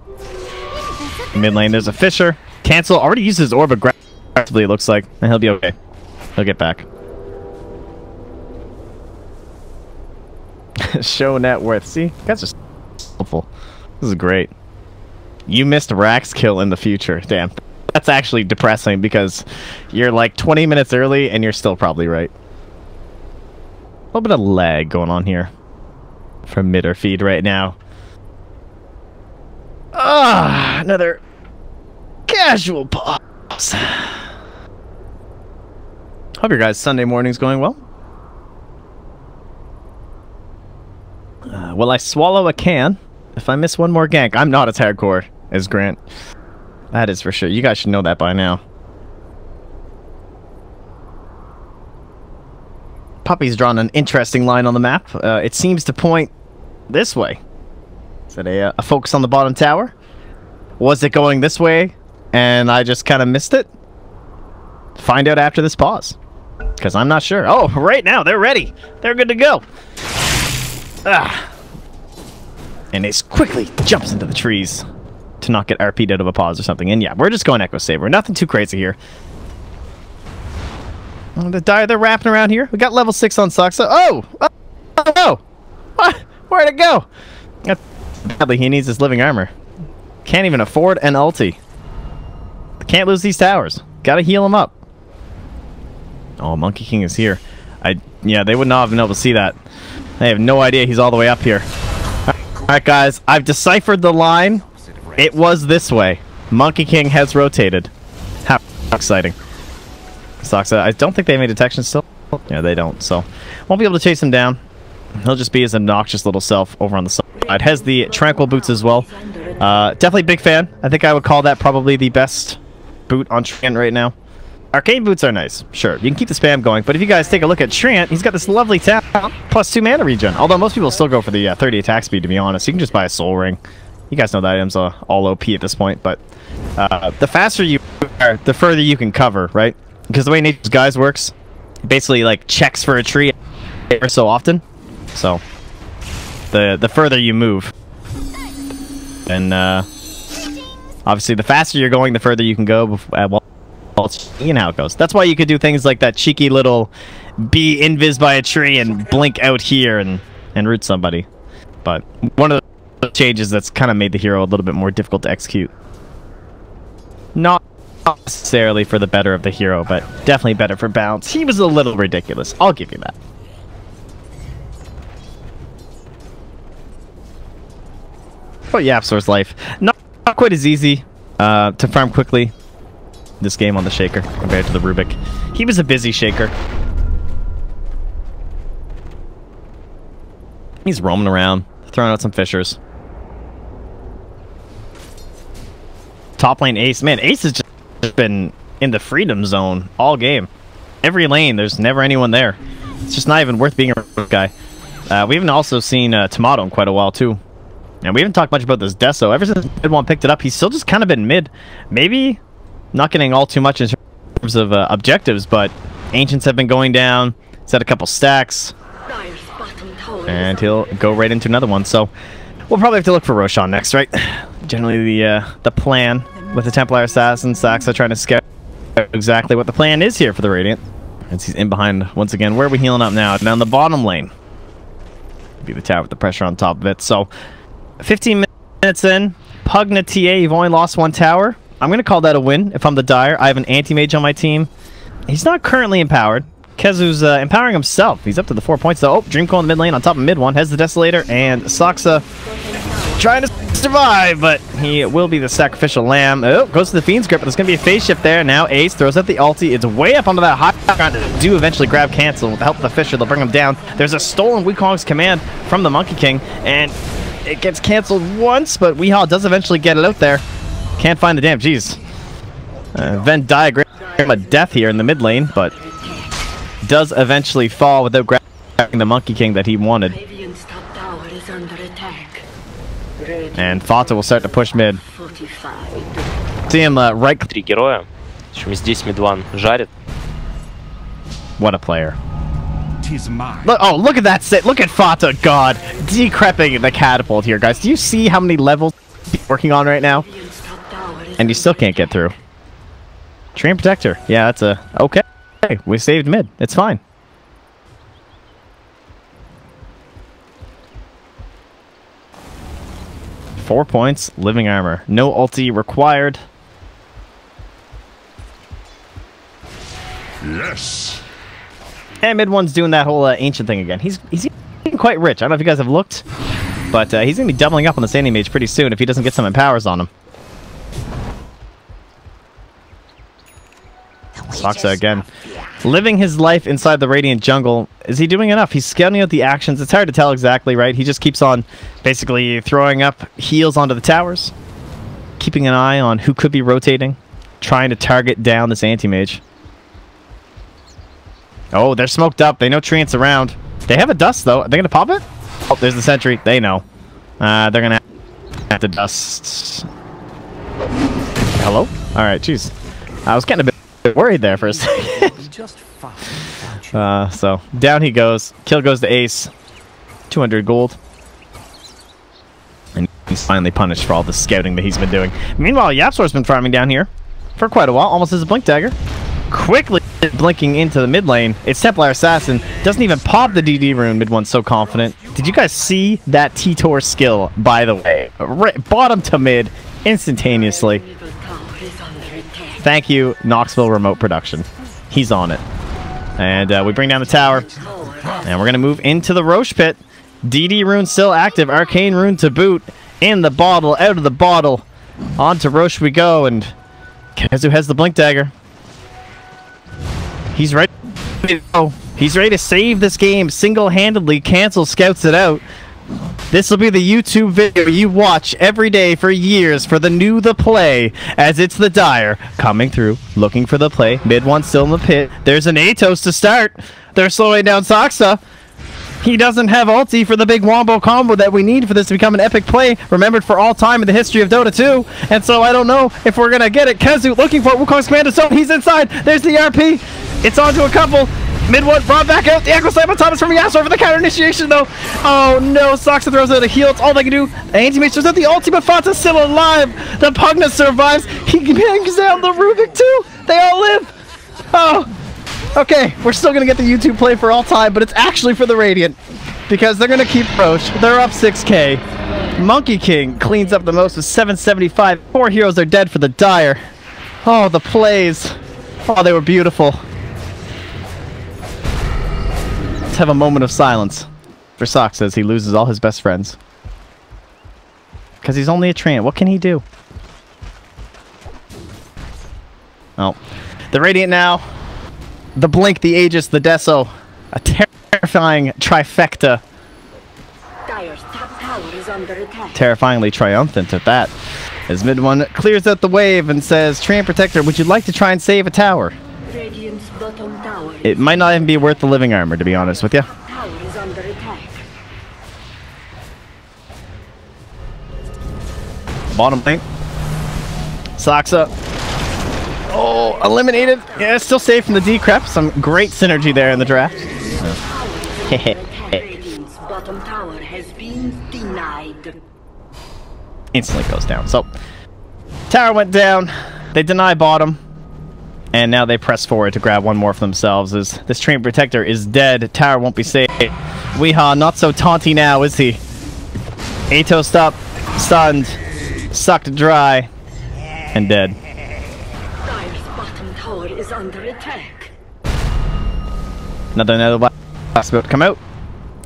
Mid lane, there's a Fisher. Cancel. Already used his orb aggressively, it looks like. And he'll be okay. He'll get back. Show net worth. See? Guys are helpful. This is great. You missed Rax kill in the future. Damn. That's actually depressing because you're like 20 minutes early and you're still probably right. A little bit of lag going on here from mid or feed right now. Ah, another casual pause. Hope your guys' Sunday morning's going well. Will I swallow a can if I miss one more gank? I'm not as hardcore as Grant. That is for sure. You guys should know that by now. Puppy's drawn an interesting line on the map. It seems to point this way. Is it a focus on the bottom tower? Was it going this way and I just kind of missed it? Find out after this pause. Because I'm not sure. Oh, right now, they're ready. They're good to go. Ah. And Ace quickly jumps into the trees to not get RP'd out of a pause or something. And yeah, we're just going Echo Saber. Nothing too crazy here. They're wrapping around here. We got level 6 on Saxa. Oh! Oh! What? Where'd it go? Badly, he needs his living armor. Can't even afford an ulti. Can't lose these towers. Gotta heal him up. Oh, Monkey King is here. Yeah, they would not have been able to see that. They have no idea he's all the way up here. Alright, guys. I've deciphered the line. It was this way. Monkey King has rotated. How exciting. Saxa, I don't think they made detection still. Yeah, they don't, so won't be able to chase him down. He'll just be his obnoxious little self over on the side. Has the Tranquil boots as well. Definitely big fan. I think I would call that probably the best boot on Trant right now. Arcane boots are nice, sure. You can keep the spam going, but if you guys take a look at Trant, he's got this lovely tap plus 2 mana regen. Although most people still go for the 30 attack speed, to be honest. You can just buy a soul ring. You guys know that item's all OP at this point, but the faster you are, the further you can cover, right? Because the way Nature's Guise works, it basically like checks for a tree every so often. So the further you move, and obviously the faster you're going, the further you can go. You know how it goes. That's why you could do things like that cheeky little be invis by a tree and blink out here and root somebody. But one of the changes that's kind of made the hero a little bit more difficult to execute. Not necessarily for the better of the hero, but definitely better for balance. He was a little ridiculous. I'll give you that. But Yapsor's life. Not quite as easy to farm quickly this game on the Shaker compared to the Rubik. He was a busy Shaker. He's roaming around, throwing out some fishers. Top lane Ace. Man, Ace has just been in the freedom zone all game. Every lane, there's never anyone there. It's just not even worth being a guy. We haven't also seen Tomato in quite a while, too. And we haven't talked much about this Deso. Ever since mid one picked it up, he's still just kind of been mid. Maybe not getting all too much in terms of objectives, but Ancients have been going down. He's had a couple stacks. And he'll go right into another one. So we'll probably have to look for Roshan next, right? Generally the plan with the Templar Assassin, Saxa trying to scout exactly what the plan is here for the Radiant. As he's in behind once again. Where are we healing up now? Down the bottom lane. Be the tower with the pressure on top of it. So 15 minutes in. Pugna TA, you've only lost 1 tower. I'm going to call that a win if I'm the Dire. I have an anti-mage on my team. He's not currently empowered. Kezu's empowering himself. He's up to the 4 points though. Oh, Dreamcoil in the mid lane on top of mid one. Has the Desolator, and Saxa trying to survive, but he will be the sacrificial lamb. Oh, goes to the Fiend's Grip, but there's going to be a phase shift there. Now Ace throws out the ulti. It's way up onto that high ground to do eventually grab cancel. With the help of the Fisher, they'll bring him down. There's a stolen Wukong's command from the Monkey King, and it gets canceled once, but Weehaw does eventually get it out there. Can't find the damn. Jeez. Venn diagram him a death here in the mid lane, but does eventually fall without grabbing the Monkey King that he wanted. Radiant's top tower is under attack. And Fata will start to push mid. Fortified. See him right. 3 героя. Здесь мид-1 жарит. What a player. Tis mine. Look, oh, look at that sit. Look at Fata, God. Decrepping the catapult here, guys. Do you see how many levels he's working on right now? Radiant's top tower is And you still can't get through. Treant Protector. Yeah, that's a... Okay. Hey, we saved mid. It's fine. Four points. Living armor. No ulti required. Yes. And mid one's doing that whole ancient thing again. He's getting quite rich. I don't know if you guys have looked, but he's going to be doubling up on the Standing Mage pretty soon if he doesn't get some empowers on him. Saksa again. Living his life inside the Radiant jungle. Is he doing enough? He's scouting out the actions. It's hard to tell exactly, right? He just keeps on basically throwing up heals onto the towers. Keeping an eye on who could be rotating. Trying to target down this anti-mage. Oh, they're smoked up. They know Treant's around. They have a dust, though. Are they going to pop it? Oh, there's the sentry. They know. They're going to have to dust. Hello? Alright, jeez. I was getting a bit worried there for a second. So, down he goes. Kill goes to Ace. 200 gold. And he's finally punished for all the scouting that he's been doing. Meanwhile, Yapsor's been farming down here for quite a while. Almost as a Blink Dagger. Quickly blinking into the mid lane. It's Templar Assassin. Doesn't even pop the DD rune. Mid one's so confident. Did you guys see that T-Tor skill, by the way? Right, bottom to mid, instantaneously. Thank you, Knoxville Remote Production. He's on it. And we bring down the tower. And we're going to move into the Roche Pit. DD rune still active. Arcane rune to boot. In the bottle, out of the bottle. On to Roche we go. And Kazu has the Blink Dagger. He's ready to go. He's ready to save this game single-handedly. Cancel scouts it out. This will be the YouTube video you watch every day for years for the play, as it's the Dire coming through, looking for the play. Mid one still in the pit. There's an Atos to start. They're slowing down Saksa. He doesn't have ulti for the big wombo combo that we need for this to become an epic play, remembered for all time in the history of Dota 2. And so I don't know if we're going to get it. Kazu looking for it. Wukong's command zone. He's inside. There's the RP. It's on to a couple. Mid one brought back out. The Echo Slam on Thomas from Yasuo for the counter initiation, though. Oh no, Saksa throws out a heal. It's all they can do. Anti-Mage throws out the ulti, but Fata's still alive. The Pugna survives. He bangs down the Rubik too. They all live. Oh. Okay, we're still going to get the YouTube play for all time, but it's actually for the Radiant. Because they're going to keep Roche. They're up 6k. Monkey King cleans up the most with 775. 4 heroes are dead for the Dire. Oh, the plays. Oh, they were beautiful. Let's have a moment of silence for Sox as he loses all his best friends. Because he's only a Treant. What can he do? Oh. The Radiant now. The Blink, the Aegis, the Deso. A terrifying trifecta. Dire's top tower is under attack. Terrifyingly triumphant at that. As mid one clears out the wave and says, Treant Protector, would you like to try and save a tower? Radiant's bottom tower. It might not even be worth the living armor, to be honest with you. Tower is under attack. Bottom lane. Saksa. Oh, eliminated. Yeah, still safe from the decrep. Some great synergy there in the draft. Radiant's bottom tower has been denied. Instantly goes down. So, tower went down. They deny bottom. And now they press forward to grab one more for themselves. As this Treant Protector is dead. Tower won't be saved. Weehaw, not so taunty now, is he? Atos up, stunned, sucked dry, and dead. Dire's bottom tower is under attack. Another blast about to come out.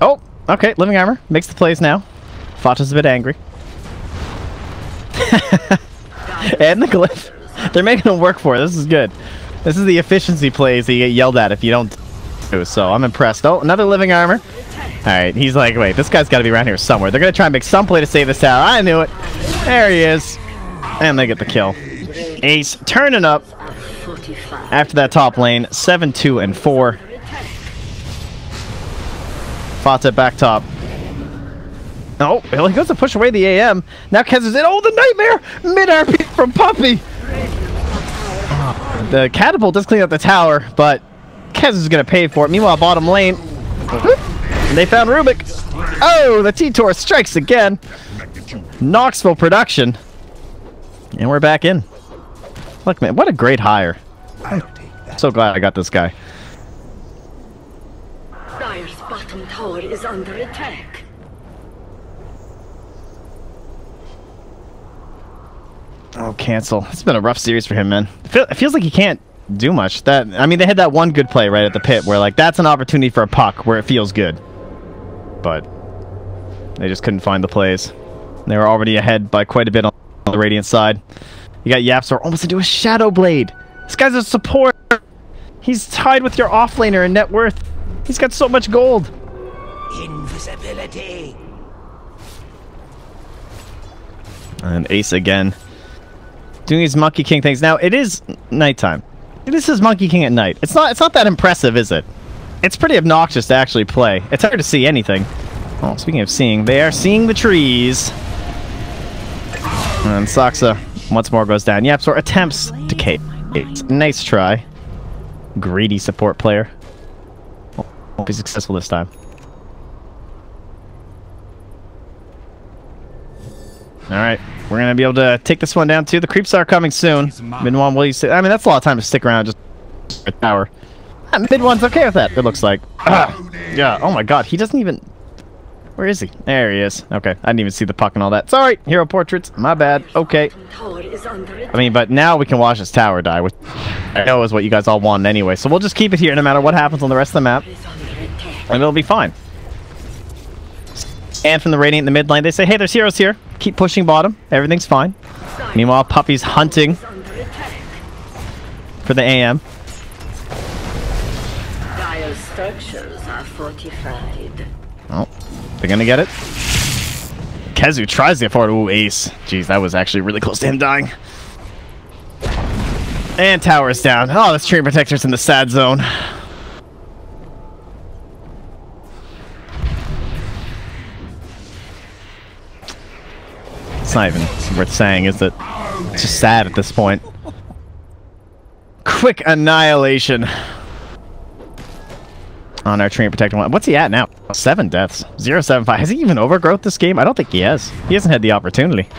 Oh, okay, living armor. Makes the plays now. Fata's a bit angry. And the glyph. They're making them work for it. This is good. This is the efficiency plays that you get yelled at if you don't do, so I'm impressed. Oh, another living armor. Alright, he's like, wait, this guy's got to be around here somewhere. They're going to try and make some play to save this tower. I knew it. There he is. And they get the kill. Ace turning up. after that top lane. 7, 2, and 4. Fata back top. Oh, well, he goes to push away the AM. Now Kez is in. Oh, the nightmare! Mid-RP from Puppy! The catapult does clean up the tower, but Kez is going to pay for it. Meanwhile, bottom lane, they found Rubik. Oh, the T-Tor strikes again. Knoxville production. And we're back in. Look, man, what a great hire. I'm so glad I got this guy. Dire's bottom tower is under attack. Oh, cancel. It's been a rough series for him, man. It feels like he can't do much. I mean, they had that one good play right at the pit where, like, that's an opportunity for a puck where it feels good. But they just couldn't find the plays. They were already ahead by quite a bit on the Radiant side. You got Yapsor almost into a Shadow Blade. This guy's a support. He's tied with your offlaner in net worth. He's got so much gold. Invisibility. And Ace again. Doing his Monkey King things. Now, it is nighttime. This is Monkey King at night. It's not that impressive, is it? It's pretty obnoxious to actually play. It's hard to see anything. Oh, speaking of seeing, they are seeing the trees. And Saksa once more goes down. Yapsor attempts to K. Nice try. Greedy support player. Hope he's successful this time. Alright, we're going to be able to take this one down too. The creeps are coming soon. Mid one, will you say? I mean, that's a lot of time to stick around just a tower. Mid one's okay with that, it looks like. Yeah, oh my god, he doesn't even... Where is he? There he is. Okay, I didn't even see the puck and all that. Sorry, hero portraits, my bad. Okay. I mean, but now we can watch this tower die, which I know is what you guys all want anyway. So we'll just keep it here no matter what happens on the rest of the map. And it'll be fine. And from the Radiant in the mid lane, they say, hey, there's heroes here. Keep pushing bottom. Everything's fine. Meanwhile, Puppy's hunting for the AM. Dire structures are fortified. Oh, they're gonna get it. Kezu tries to get forward. Ooh, ace. Jeez, that was actually really close to him dying. And tower's down. Oh, this Tree Protector's in the sad zone. It's not even worth saying, is it? It's just sad at this point. Quick annihilation on our Tree Protector one. What's he at now? 7 deaths. 075. Has he even overgrowth this game? I don't think he has. He hasn't had the opportunity.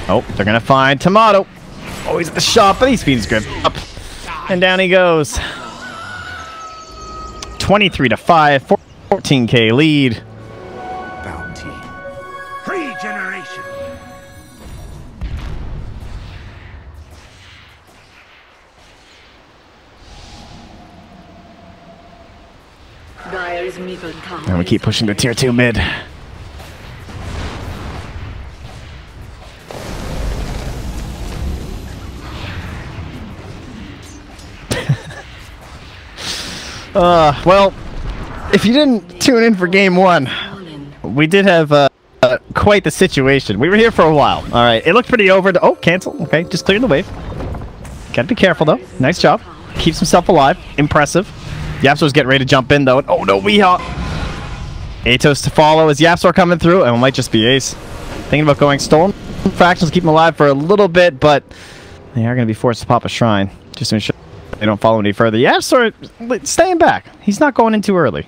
Oh, they're gonna find Tomato. Oh, he's at the shop, but he speeds grip up. And down he goes. 23-5. 14k lead. Bounty. Regeneration. Dire's middle tower. And we keep pushing the tier 2 mid. Well, if you didn't tune in for game 1, we did have quite the situation. We were here for a while. All right, it looked pretty over. Oh, cancel. Okay, just cleared the wave. Gotta be careful though. Nice job. Keeps himself alive. Impressive. Yapsor's getting ready to jump in though. Oh no, Weehawk. Atos to follow as Yapsor coming through, and it might just be Ace. Thinking about going Storm. Fractions keep him alive for a little bit, but they are going to be forced to pop a shrine just to ensure they don't follow any further. Yapsor staying back. He's not going in too early.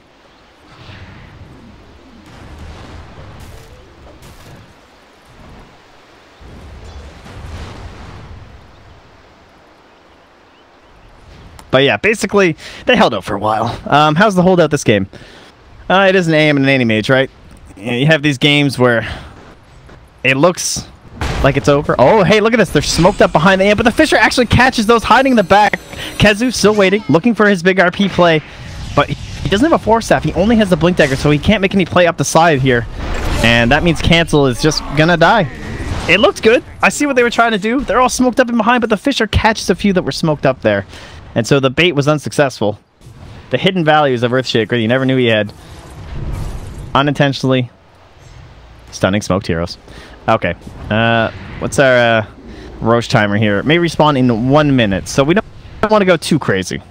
But yeah, basically, they held out for a while. How's the holdout this game? It is an AM and an anti-mage, right? You have these games where it looks like it's over. Oh, hey, look at this. They're smoked up behind the AM, but the Fisher actually catches those hiding in the back. Kezu still waiting, looking for his big RP play, but he doesn't have a Force Staff. He only has the Blink Dagger, so he can't make any play up the side here. And that means Cancel is just gonna die. It looked good. I see what they were trying to do. They're all smoked up in behind, but the Fisher catches a few that were smoked up there. And so the bait was unsuccessful. The hidden values of Earthshaker, you never knew he had. Unintentionally stunning smoked heroes. Okay. What's our Roche timer here. It may respawn in 1 minute, so we don't want to go too crazy.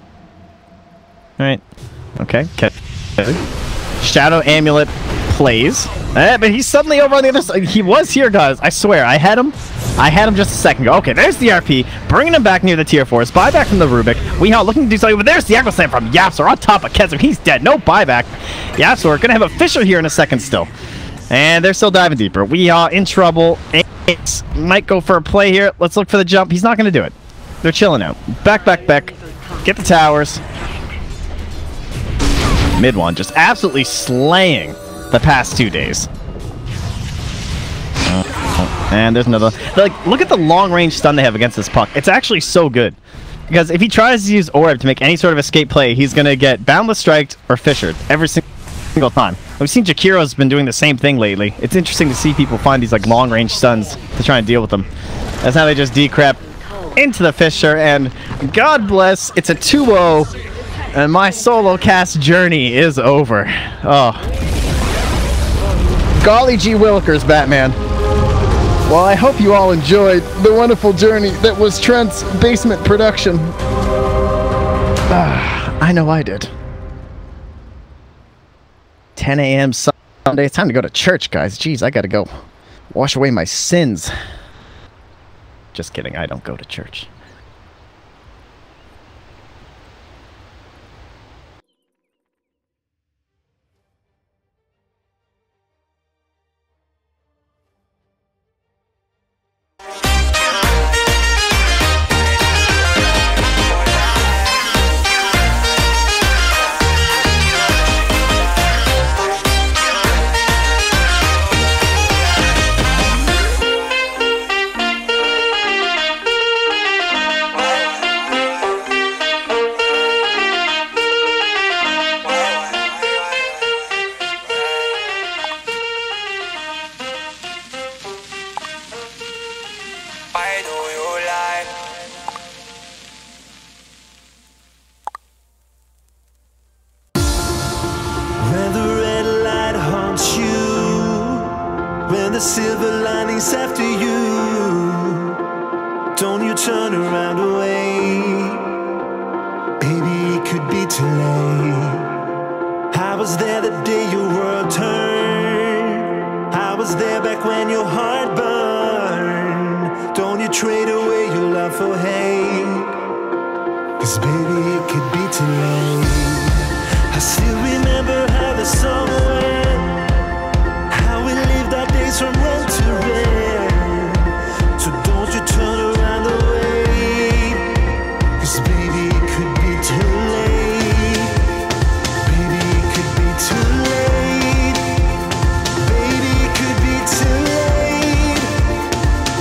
Alright. Okay. Shadow Amulet plays. But he's suddenly over on the other side. He was here, guys. I swear. I had him just a second ago. Okay, there's the RP. Bringing him back near the tier 4s. Buyback from the Rubik. Weehaw looking to do something, but there's the Echo Slam from Yapsor on top of Kezim. He's dead. No buyback. Yapsor gonna have a Fisher here in a second still. And they're still diving deeper. Weehaw in trouble. It might go for a play here. Let's look for the jump. He's not gonna do it. They're chilling out. Back. Get the towers. Mid one just absolutely slaying the past 2 days. And there's another. Like, look at the long-range stun they have against this puck. It's actually so good. Because if he tries to use Orb to make any sort of escape play, he's going to get Boundless Striked or Fissured every single time. We've seen Jakiro's been doing the same thing lately. It's interesting to see people find these like long-range stuns to try and deal with them. That's how they just decrep into the Fissure, and God bless, it's a 2-0. And my solo cast journey is over. Oh. Golly gee willikers, Batman. Well, I hope you all enjoyed the wonderful journey that was Trent's basement production. I know I did. 10 a.m. Sunday. It's time to go to church, guys. Jeez, I gotta go wash away my sins. Just kidding, I don't go to church. The silver linings after you. Don't you turn around away. Baby, it could be too late. I was there the day your world turned. I was there back when your heart burned. Don't you trade away your love for hate. 'Cause baby, it could be too late. I still remember how the song went. How we lived our days from rent to rent. So don't you turn around away. 'Cause baby, it could be too late. Baby, it could be too late. Baby, it could be too late.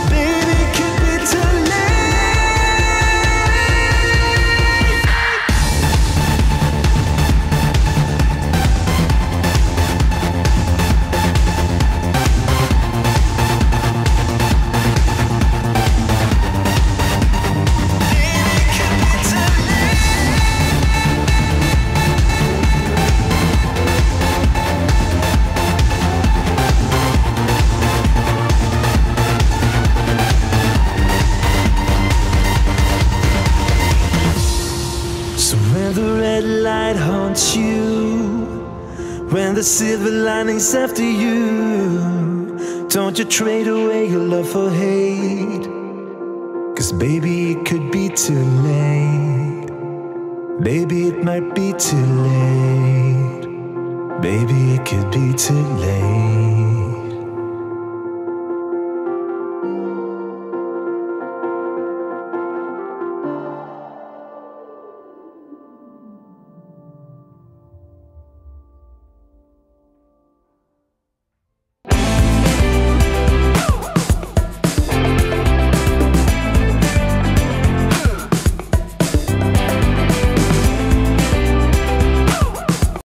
Baby, it could be too late. When the silver linings after you. Don't you trade away your love for hate. 'Cause baby, it could be too late. Baby, it might be too late. Baby, it could be too late.